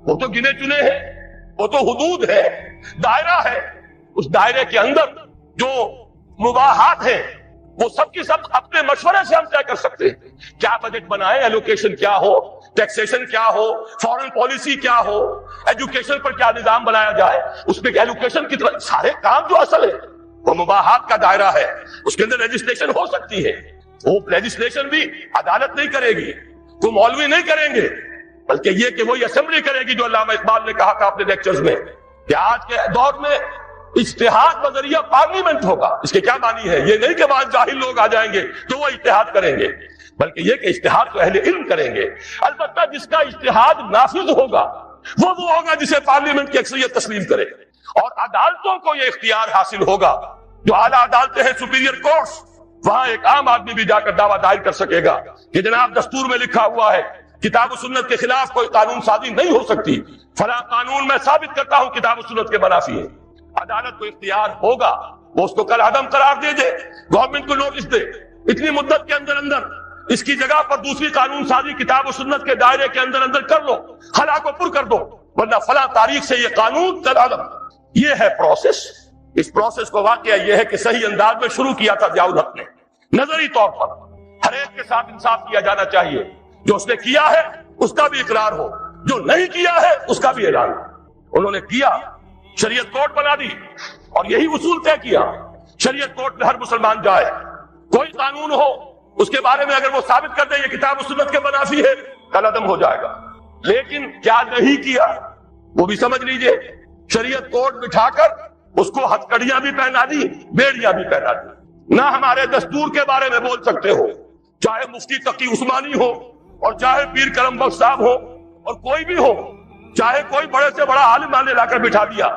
وہ تو گنے چنے ہیں، وہ تو حدود ہے، دائرہ ہے، اس دائرے کے اندر جو مباحات ہیں وہ سب کی سب اپنے مشورے سے ہم طے کر سکتے ہیں، کیا بجٹ بنائے، ایلوکیشن کیا ہو، ٹیکسیشن کیا ہو، فارن پالیسی کیا ہو، ایجوکیشن پر کیا نظام بنایا جائے، اس میں ایلوکیشن کی طرح سارے کام جو اصل ہے وہ مباحات کا دائرہ ہے، اس کے اندر لیجسلیشن ہو سکتی ہے، وہ لیجسلیشن بھی عدالت نہیں کرے گی، وہ مولوی نہیں کریں گے، بلکہ یہ کہ وہی اسمبلی کرے گی جو علامہ اقبال نے کہا تھا اپنے لیکچرز میں کہ آج کے دور میں اجتہاد بذریعہ پارلیمنٹ ہوگا۔ اس کے کیا معنی ہے؟ یہ نہیں کہ بعض جاہل لوگ آ جائیں گے تو وہ اجتہاد کریں گے، بلکہ یہ کہ اجتہاد تو اہل علم کریں گے، البتہ جس کا اجتہاد نافذ ہوگا وہ ہوگا جسے پارلیمنٹ کی اکثریت تسلیم کرے، اور عدالتوں کو یہ اختیار حاصل ہوگا، جو اعلیٰ عدالتیں ہیں سپیریئر کورٹس، وہاں ایک عام آدمی بھی جا کر دعویٰ دائر کر سکے گا کہ جناب دستور میں لکھا ہوا ہے کتاب و سنت کے خلاف کوئی قانون سازی نہیں ہو سکتی، فلاں قانون میں ثابت کرتا ہوں کتاب و سنت کے منافی ہے۔ عدالت کو اختیار ہوگا، وہ اس کو کل عدم قرار دے دے، گورنمنٹ کو نوٹس دے، اتنی مدت کے اندر اندر اس کی جگہ پر دوسری قانون سازی کتاب و سنت کے دائرے کے اندر اندر کر لو، خلا کو پر کر دو، ورنہ فلاں تاریخ سے یہ قانون کل عدم۔ یہ ہے پروسیس۔ اس پروسیس کو واقعہ یہ ہے کہ صحیح انداز میں شروع کیا تھا ضیاء الحق نے، نظری طور پر ہر ایک کے ساتھ انصاف کیا جانا چاہیے، جو اس نے کیا ہے اس کا بھی اقرار ہو، جو نہیں کیا ہے اس کا بھی اعلان ہو۔ انہوں نے کیا، شریعت کورٹ بنا دی اور یہی اصول طے کیا، شریعت کورٹ میں ہر مسلمان جائے، کوئی قانون ہو اس کے بارے میں اگر وہ ثابت کر دے یہ کتاب و سنت کے منافی ہے کل عدم ہو جائے گا۔ لیکن کیا نہیں کیا وہ بھی سمجھ لیجئے، شریعت کورٹ بٹھا کر اس کو ہتھکڑیاں بھی پہنا دی، بیڑیاں بھی پہنا دی، نہ ہمارے دستور کے بارے میں بول سکتے ہو، چاہے مفتی تقی عثمانی ہو اور چاہے پیر کرم بخش صاحب ہو اور کوئی بھی ہو، چاہے کوئی بڑے سے بڑا عالم نے لا کر بٹھا دیا،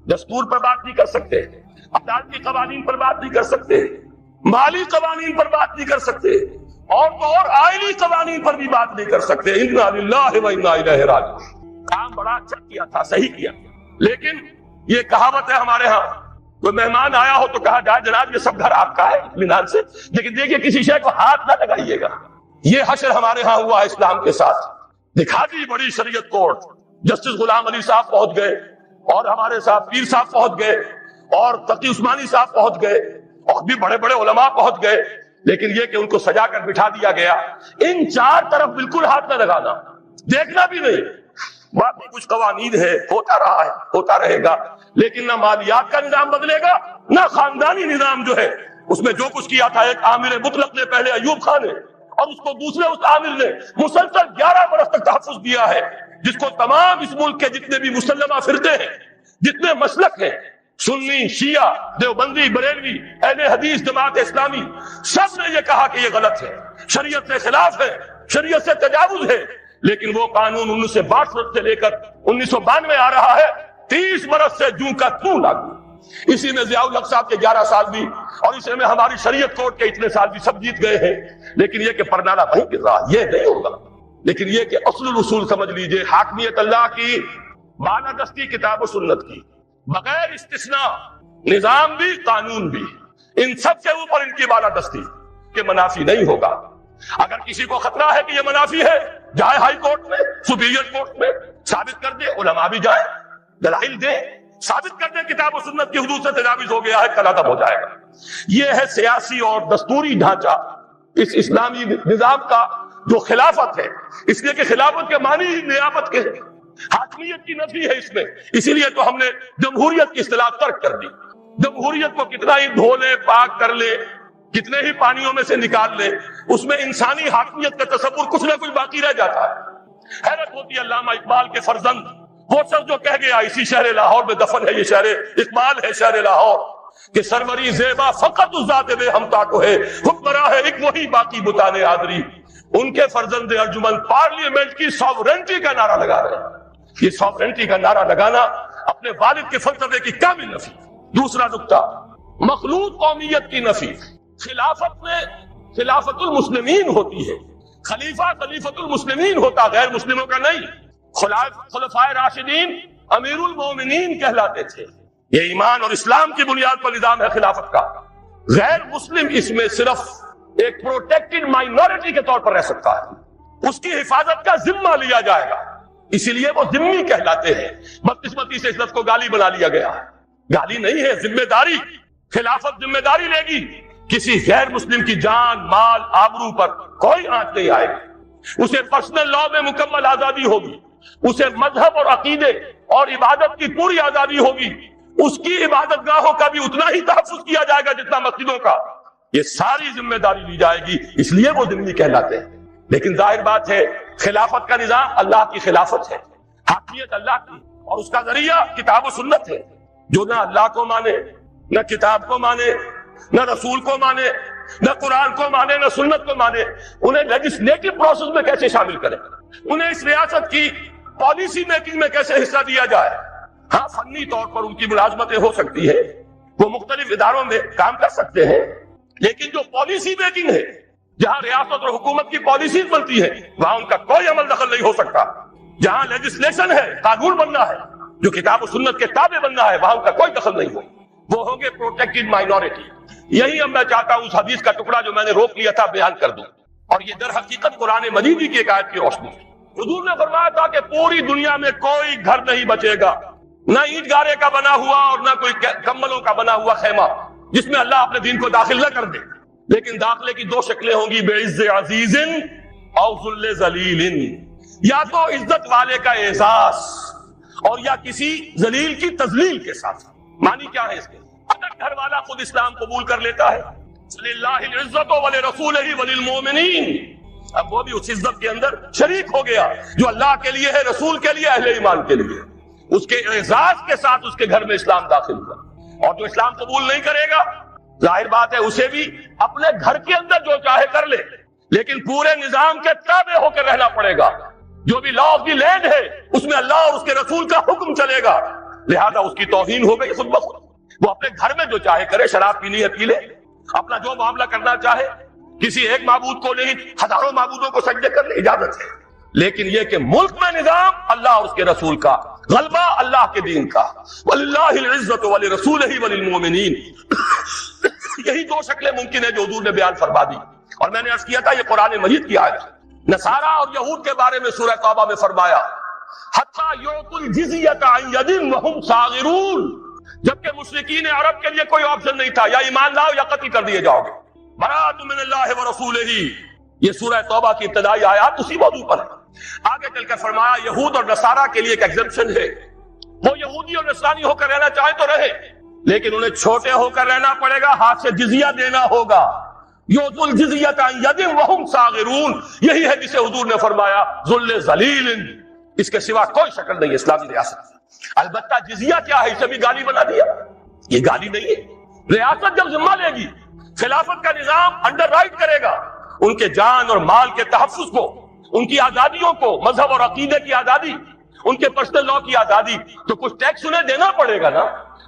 دستور پر بات نہیں کر سکتے، عدالتی قوانین پر بات نہیں کر سکتے، مالی قوانین پر بات نہیں کر سکتے، اور تو اور آئینی قوانین پر بھی بات نہیں کر سکتے۔ انا للہ و انا الیہ راجعون۔ کام بڑا اچھا کیا تھا، صحیح کیا، لیکن یہ کہاوت ہے ہمارے ہاں، کوئی مہمان آیا ہو تو کہا جائے جناب یہ سب گھر آپ کا ہے اطمینان سے، لیکن دیکھیے کسی شے کو ہاتھ نہ لگائیے گا۔ یہ حشر ہمارے ہاں ہوا اسلام کے ساتھ، دکھا دی بڑی شریعت کورٹ، جسٹس غلام علی صاحب پہنچ گئے اور ہمارے ساتھ پیر صاحب پہنچ گئے اور تقی عثمانی صاحب پہنچ گئے اور بھی بڑے بڑے علماء پہنچ گئے، لیکن یہ کہ ان کو سجا کر بٹھا دیا گیا، ان چار طرف بالکل ہاتھ نہ لگانا، دیکھنا بھی نہیں۔ باقی کچھ قوانین ہے، ہوتا رہا ہے، ہوتا رہے گا، لیکن نہ مالیات کا نظام بدلے گا، نہ خاندانی نظام جو ہے اس میں جو کچھ کیا تھا ایک عامر مطلق نے پہلے ایوب خان نے، اور اس کو دوسرے اس عامر نے مسلسل 11 برس تک تحفظ دیا ہے، جس کو تمام اس ملک کے جتنے بھی مسلمہ فرقے ہیں، جتنے مسلک ہیں، سنی، شیعہ، دیوبندی، بریلوی، اہل حدیث، جماعت اسلامی، سب نے یہ کہا کہ یہ غلط ہے، شریعت کے خلاف ہے، شریعت سے تجاوز ہے، لیکن وہ قانون 1962 سے لے کر 1992 آ رہا ہے، 30 برس سے جوں کا توں لاگو۔ اسی میں ضیاء الحق صاحب کے 11 سال بھی اور اسی میں ہماری شریعت کورٹ کے اتنے سال بھی سب جیت گئے ہیں، لیکن یہ کہ پرنالہ نہیں گر رہا، یہ نہیں ہوگا۔ لیکن یہ کہ اصل الاصول سمجھ لیجئے، حاکمیت اللہ کی، بالادستی کتاب و سنت کی، بغیر استثناء، نظام بھی قانون بھی، ان سب سے اوپر ان کی بالادستی کے منافی نہیں ہوگا۔ اگر کسی کو خطرہ ہے کہ یہ منافی ہے، جائے ہائی کورٹ میں، سپیریئر کورٹ میں، ثابت کر دے، علماء بھی جائیں، دلائل دیں، ثابت کر دیں کتاب و سنت کی حدود سے تجاوز ہو گیا ہے، کل ختم ہو جائے گا۔ یہ ہے سیاسی اور دستوری ڈھانچہ اس اسلامی نظام کا جو خلافت ہے، اس لیے کہ خلافت کے معنی ہی نیابت کے ہیں، حاکمیت کی نفی ہے اس میں، اسی لیے تو ہم نے جمہوریت کی اصطلاح ترک کر دی۔ جمہوریت کو کتنا ہی دھو لے، پاک کر لے، کتنے ہی پانیوں میں سے نکال لے، اس میں انسانی حاکمیت کا تصور کچھ نہ کچھ باقی رہ جاتا ہے۔ حیرت ہوتی ہے علامہ اقبال کے فرزند، وہ شخص جو کہہ گیا اسی شہر لاہور میں دفن ہے، یہ شہر اقبال ہے، شہر لاہور، کہ سروری زیبا فقط اس ذات بے ہمتا کو ہے، حکمراں ہے ایک وہی باقی بتانے آدری۔ ان کے فرزند ارجمن پارلیمنٹ کی ساورنٹی کا نعرہ لگا رہے ہیں۔ یہ ساورنٹی کا نعرہ لگانا اپنے والد کے فلسفے کی کامل نفی۔ دوسرا نقطہ، مخلوط قومیت کی نفی۔ خلافت میں خلافت المسلمین ہوتی ہے، خلیفہ خلیفت المسلمین ہوتا، غیر مسلموں کا نہیں۔ خلفائے راشدین امیر المومنین کہلاتے تھے، یہ ایمان اور اسلام کی بنیاد پر نظام ہے خلافت کا. غیر مسلم اس میں صرف ایک پروٹیکٹڈ مائنورٹی کے طور پر رہ سکتا ہے، اس کی حفاظت کا ذمہ لیا جائے گا، اسی لیے وہ ذمہ کہلاتے ہیں. بدقسمتی سے اس لفظ کو گالی بنا لیا گیا ہے. گالی نہیں ہے، ذمہ داری. خلافت ذمہ داری لے گی. کسی غیر مسلم کی جان، مال، آبرو پر کوئی آنچ نہیں آئے گی. اسے پرسنل لا میں مکمل آزادی ہوگی، اسے مذہب اور عقیدے اور عبادت کی پوری آزادی ہوگی. اس کی عبادت گاہوں کا بھی اتنا ہی تحفظ کیا جائے گا جتنا مسجدوں کا. یہ ساری ذمہ داری لی جائے گی، اس لیے وہ ذمہ کہلاتے ہیں. لیکن ظاہر بات ہے خلافت کا نظام اللہ کی خلافت ہے، حاکمیت اللہ کی، اور اس کا ذریعہ کتاب و سنت ہے. جو نہ اللہ کو مانے، نہ کتاب کو مانے، نہ رسول کو مانے، نہ قرآن کو مانے، نہ سنت کو مانے، انہیں لیجسلیٹو پروسیس میں کیسے شامل کریں، انہیں اس ریاست کی پالیسی میکنگ میں کیسے حصہ دیا جائے. ہاں فنی طور پر ان کی ملازمتیں ہو سکتی ہے، وہ مختلف اداروں میں کام کر سکتے ہیں، لیکن جو پالیسی میکنگ ہے، جہاں ریاست اور حکومت کی پالیسیز بنتی ہے، وہاں ان کا کوئی عمل دخل نہیں ہو سکتا. جہاں لیجسلیشن ہے، قانون بننا ہے، جو کتاب و سنت کے تابع بننا ہے، وہاں ان کا کوئی دخل نہیں ہو. وہ ہوں گے پروٹیکٹڈ مائنورٹی. یہی اب میں چاہتا ہوں اس حدیث کا ٹکڑا جو میں نے روک لیا تھا بیان کر دوں، اور یہ در حقیقت قرآن مجید کی ایک آیت کی روشنی. حضور نے فرمایا تھا کہ پوری دنیا میں کوئی گھر نہیں بچے گا، نہ اینٹ گارے کا بنا ہوا اور نہ کوئی کمبلوں کا بنا ہوا خیمہ، جس میں اللہ اپنے دین کو داخل نہ کر دے. لیکن داخلے کی دو شکلیں ہوں گی، بعز عزیز او ذل ذلیل. یا تو عزت والے کا اعزاز اور یا کسی ذلیل کی تذلیل کے ساتھ. معنی کیا ہے اس کے؟ اگر گھر والا خود اسلام قبول کر لیتا ہے، للہ العزت ولرسولہ وللمؤمنین، اب وہ بھی اس عزت کے اندر شریک ہو گیا جو اللہ کے لیے ہے، رسول کے لیے، اہل ایمان کے لیے. اس کے اعزاز کے ساتھ اس کے گھر میں اسلام داخل ہوا. اور جو اسلام قبول نہیں کرے گا، ظاہر بات ہے اسے بھی اپنے گھر کے اندر جو چاہے کر لے، لیکن پورے نظام کے تابع ہو کر رہنا پڑے گا. جو بھی لا آف دی لینڈ ہے اس میں اللہ اور اس کے رسول کا حکم چلے گا، لہذا اس کی توہین ہو گئی خود بخود. وہ اپنے گھر میں جو چاہے کرے، شراب پینی ہے پی لے، اپنا جو معاملہ کرنا چاہے، کسی ایک معبود کو نہیں ہزاروں معبودوں کو سجدے کر لے، اجازت ہے. لیکن یہ کہ ملک میں نظام اللہ اور اس کے رسول کا، غلبہ اللہ کے دین کا. وَلِلَّهِ الْعِزَّةُ وَلِرَسُولِهِ وَلِلْمُؤْمِنِينَ. یہی دو شکلیں ممکن ہے جو حضور نے بیان فرما دی. اور میں نے عرض کیا تھا یہ قرآن مجید کی آیت ہے. نصارہ اور یہود کے بارے میں سورہ توبہ میں فرمایا حَتَّى يُعْطُوا الْجِزْيَةَ عَنْ يَدٍ وَهُمْ صَاغِرُونَ. جبکہ مشرکین عرب کے لیے کوئی آپشن نہیں تھا، یا ایمان لاؤ یا قتل کر دیے جاؤ گے. بَرَأَةٌ مِّنَ اللَّهِ وَرَسُولِهِ، یہ سورہ توبہ کی ابتدائی آیات اسی موضوع پر ہے. آگے چل کر فرمایا یہود اور نصارہ کے لیے ایک ایگزمپشن ہے. وہ یہودی اور نصرانی ہو کر رہنا چاہیں تو رہے، لیکن انہیں چھوٹے ہو کر رہنا پڑے گا، ہاتھ سے جزیہ دینا ہوگا. یؤتوا الجزیۃ عن ید وہم صاغرون، یہی ہے جسے حضور نے فرمایا ذل ذلیل. اس کے سوا کوئی شکل نہیں اسلامی ریاست. البتہ جزیہ کیا ہے، اسے بھی گالی بنا دیا. یہ گالی نہیں ہے. ریاست جب ذمہ لے گی، خلافت کا نظام انڈر رائٹ کرے گا ان کے جان اور مال کے تحفظ کو، ان کی آزادیوں کو، مذہب اور عقیدے کی آزادی، ان کے پرسنل لا کی آزادی، تو کچھ ٹیکس انہیں دینا پڑے گا نا،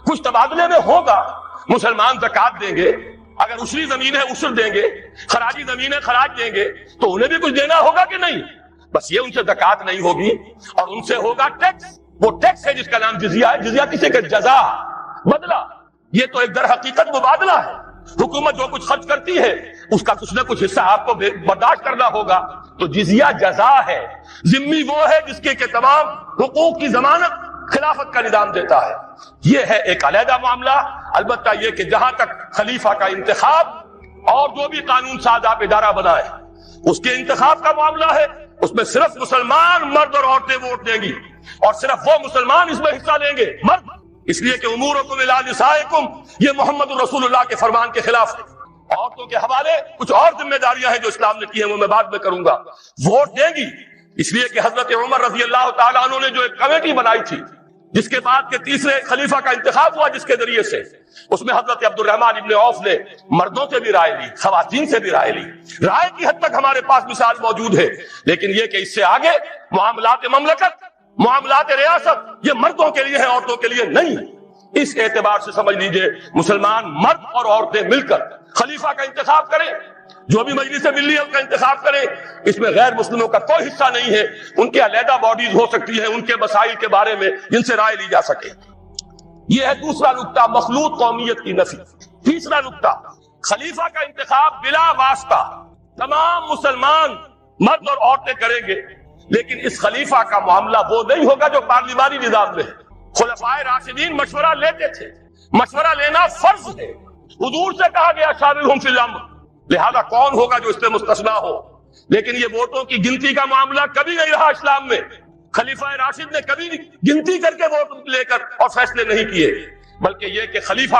کچھ تبادلے میں ہوگا. مسلمان زکات دیں گے، اگر عشری زمین ہے عشر دیں گے، خراجی زمین ہے خراج دیں گے، تو انہیں بھی کچھ دینا ہوگا کہ نہیں. بس یہ ان سے زکات نہیں ہوگی اور ان سے ہوگا ٹیکس. وہ ٹیکس ہے جس کا نام جزیہ ہے. جزیہ کسی کا جزا، بدلہ. یہ تو ایک در حقیقت مبادلہ ہے. حکومت جو کچھ خرچ کرتی ہے اس کا کچھ نہ کچھ حصہ آپ کو برداشت کرنا ہوگا. تو جزیہ جزا ہے. ذمہ وہ ہے جس کے تمام حقوق کی ضمانت خلافت کا نظام دیتا ہے. یہ ہے ایک علیحدہ معاملہ. البتہ یہ کہ جہاں تک خلیفہ کا انتخاب اور جو بھی قانون ساز آپ ادارہ بنائے اس کے انتخاب کا معاملہ ہے، اس میں صرف مسلمان مرد اور عورتیں ووٹ دیں گی، اور صرف وہ مسلمان اس میں حصہ لیں گے، مرد. اس لیے کہ امورکم الی نسائکم، یہ محمد رسول اللہ کے فرمان کے خلاف ہے. عورتوں کے حوالے کچھ اور ذمہ داریاں ہیں جو اسلام نے کی ہیں، وہ میں بعد میں کروں گا. ووٹ دیں گی اس لیے کہ حضرت عمر رضی اللہ تعالیٰ عنہ نے جو ایک کمیٹی بنائی تھی جس کے بعد کے تیسرے خلیفہ کا انتخاب ہوا، جس کے ذریعے سے اس میں حضرت عبد الرحمن ابن عوف نے مردوں سے بھی رائے لی، خواتین سے بھی رائے لی. رائے کی حد تک ہمارے پاس مثال موجود ہے، لیکن یہ کہ اس سے آگے معاملات مملکت، معاملات ریاست، یہ مردوں کے لیے ہے، عورتوں کے لیے نہیں. اس اعتبار سے سمجھ لیجئے مسلمان مرد اور عورتیں مل کر خلیفہ کا انتخاب کریں، جو بھی مجلس ملیہ کا انتخاب کریں. اس میں غیر مسلموں کا کوئی حصہ نہیں ہے. ان کے علیحدہ باڈیز ہو سکتی ہیں ان کے مسائل کے بارے میں جن سے رائے لی جا سکے. یہ ہے دوسرا نقطہ، مخلوط قومیت کی نفی۔ تیسرا نقطہ، خلیفہ کا انتخاب بلا واسطہ تمام مسلمان مرد اور عورتیں کریں گے، لیکن اس خلیفہ کا معاملہ وہ نہیں ہوگا جو پارلیمانی نظام میں ہے۔ خلفائے راشدین مشورہ لیتے تھے، مشورہ لینا فرض ہے، حضور سے کہا گیا شاورہم فی الامر، لہذا کون ہوگا جو اس سے مستثنا ہو؟ لیکن یہ ووٹوں کی گنتی کا معاملہ کبھی نہیں رہا اسلام میں، خلیفہ راشد نے کبھی گنتی کر کے ووٹ لے کر اور فیصلے نہیں کیے، بلکہ یہ کہ خلیفہ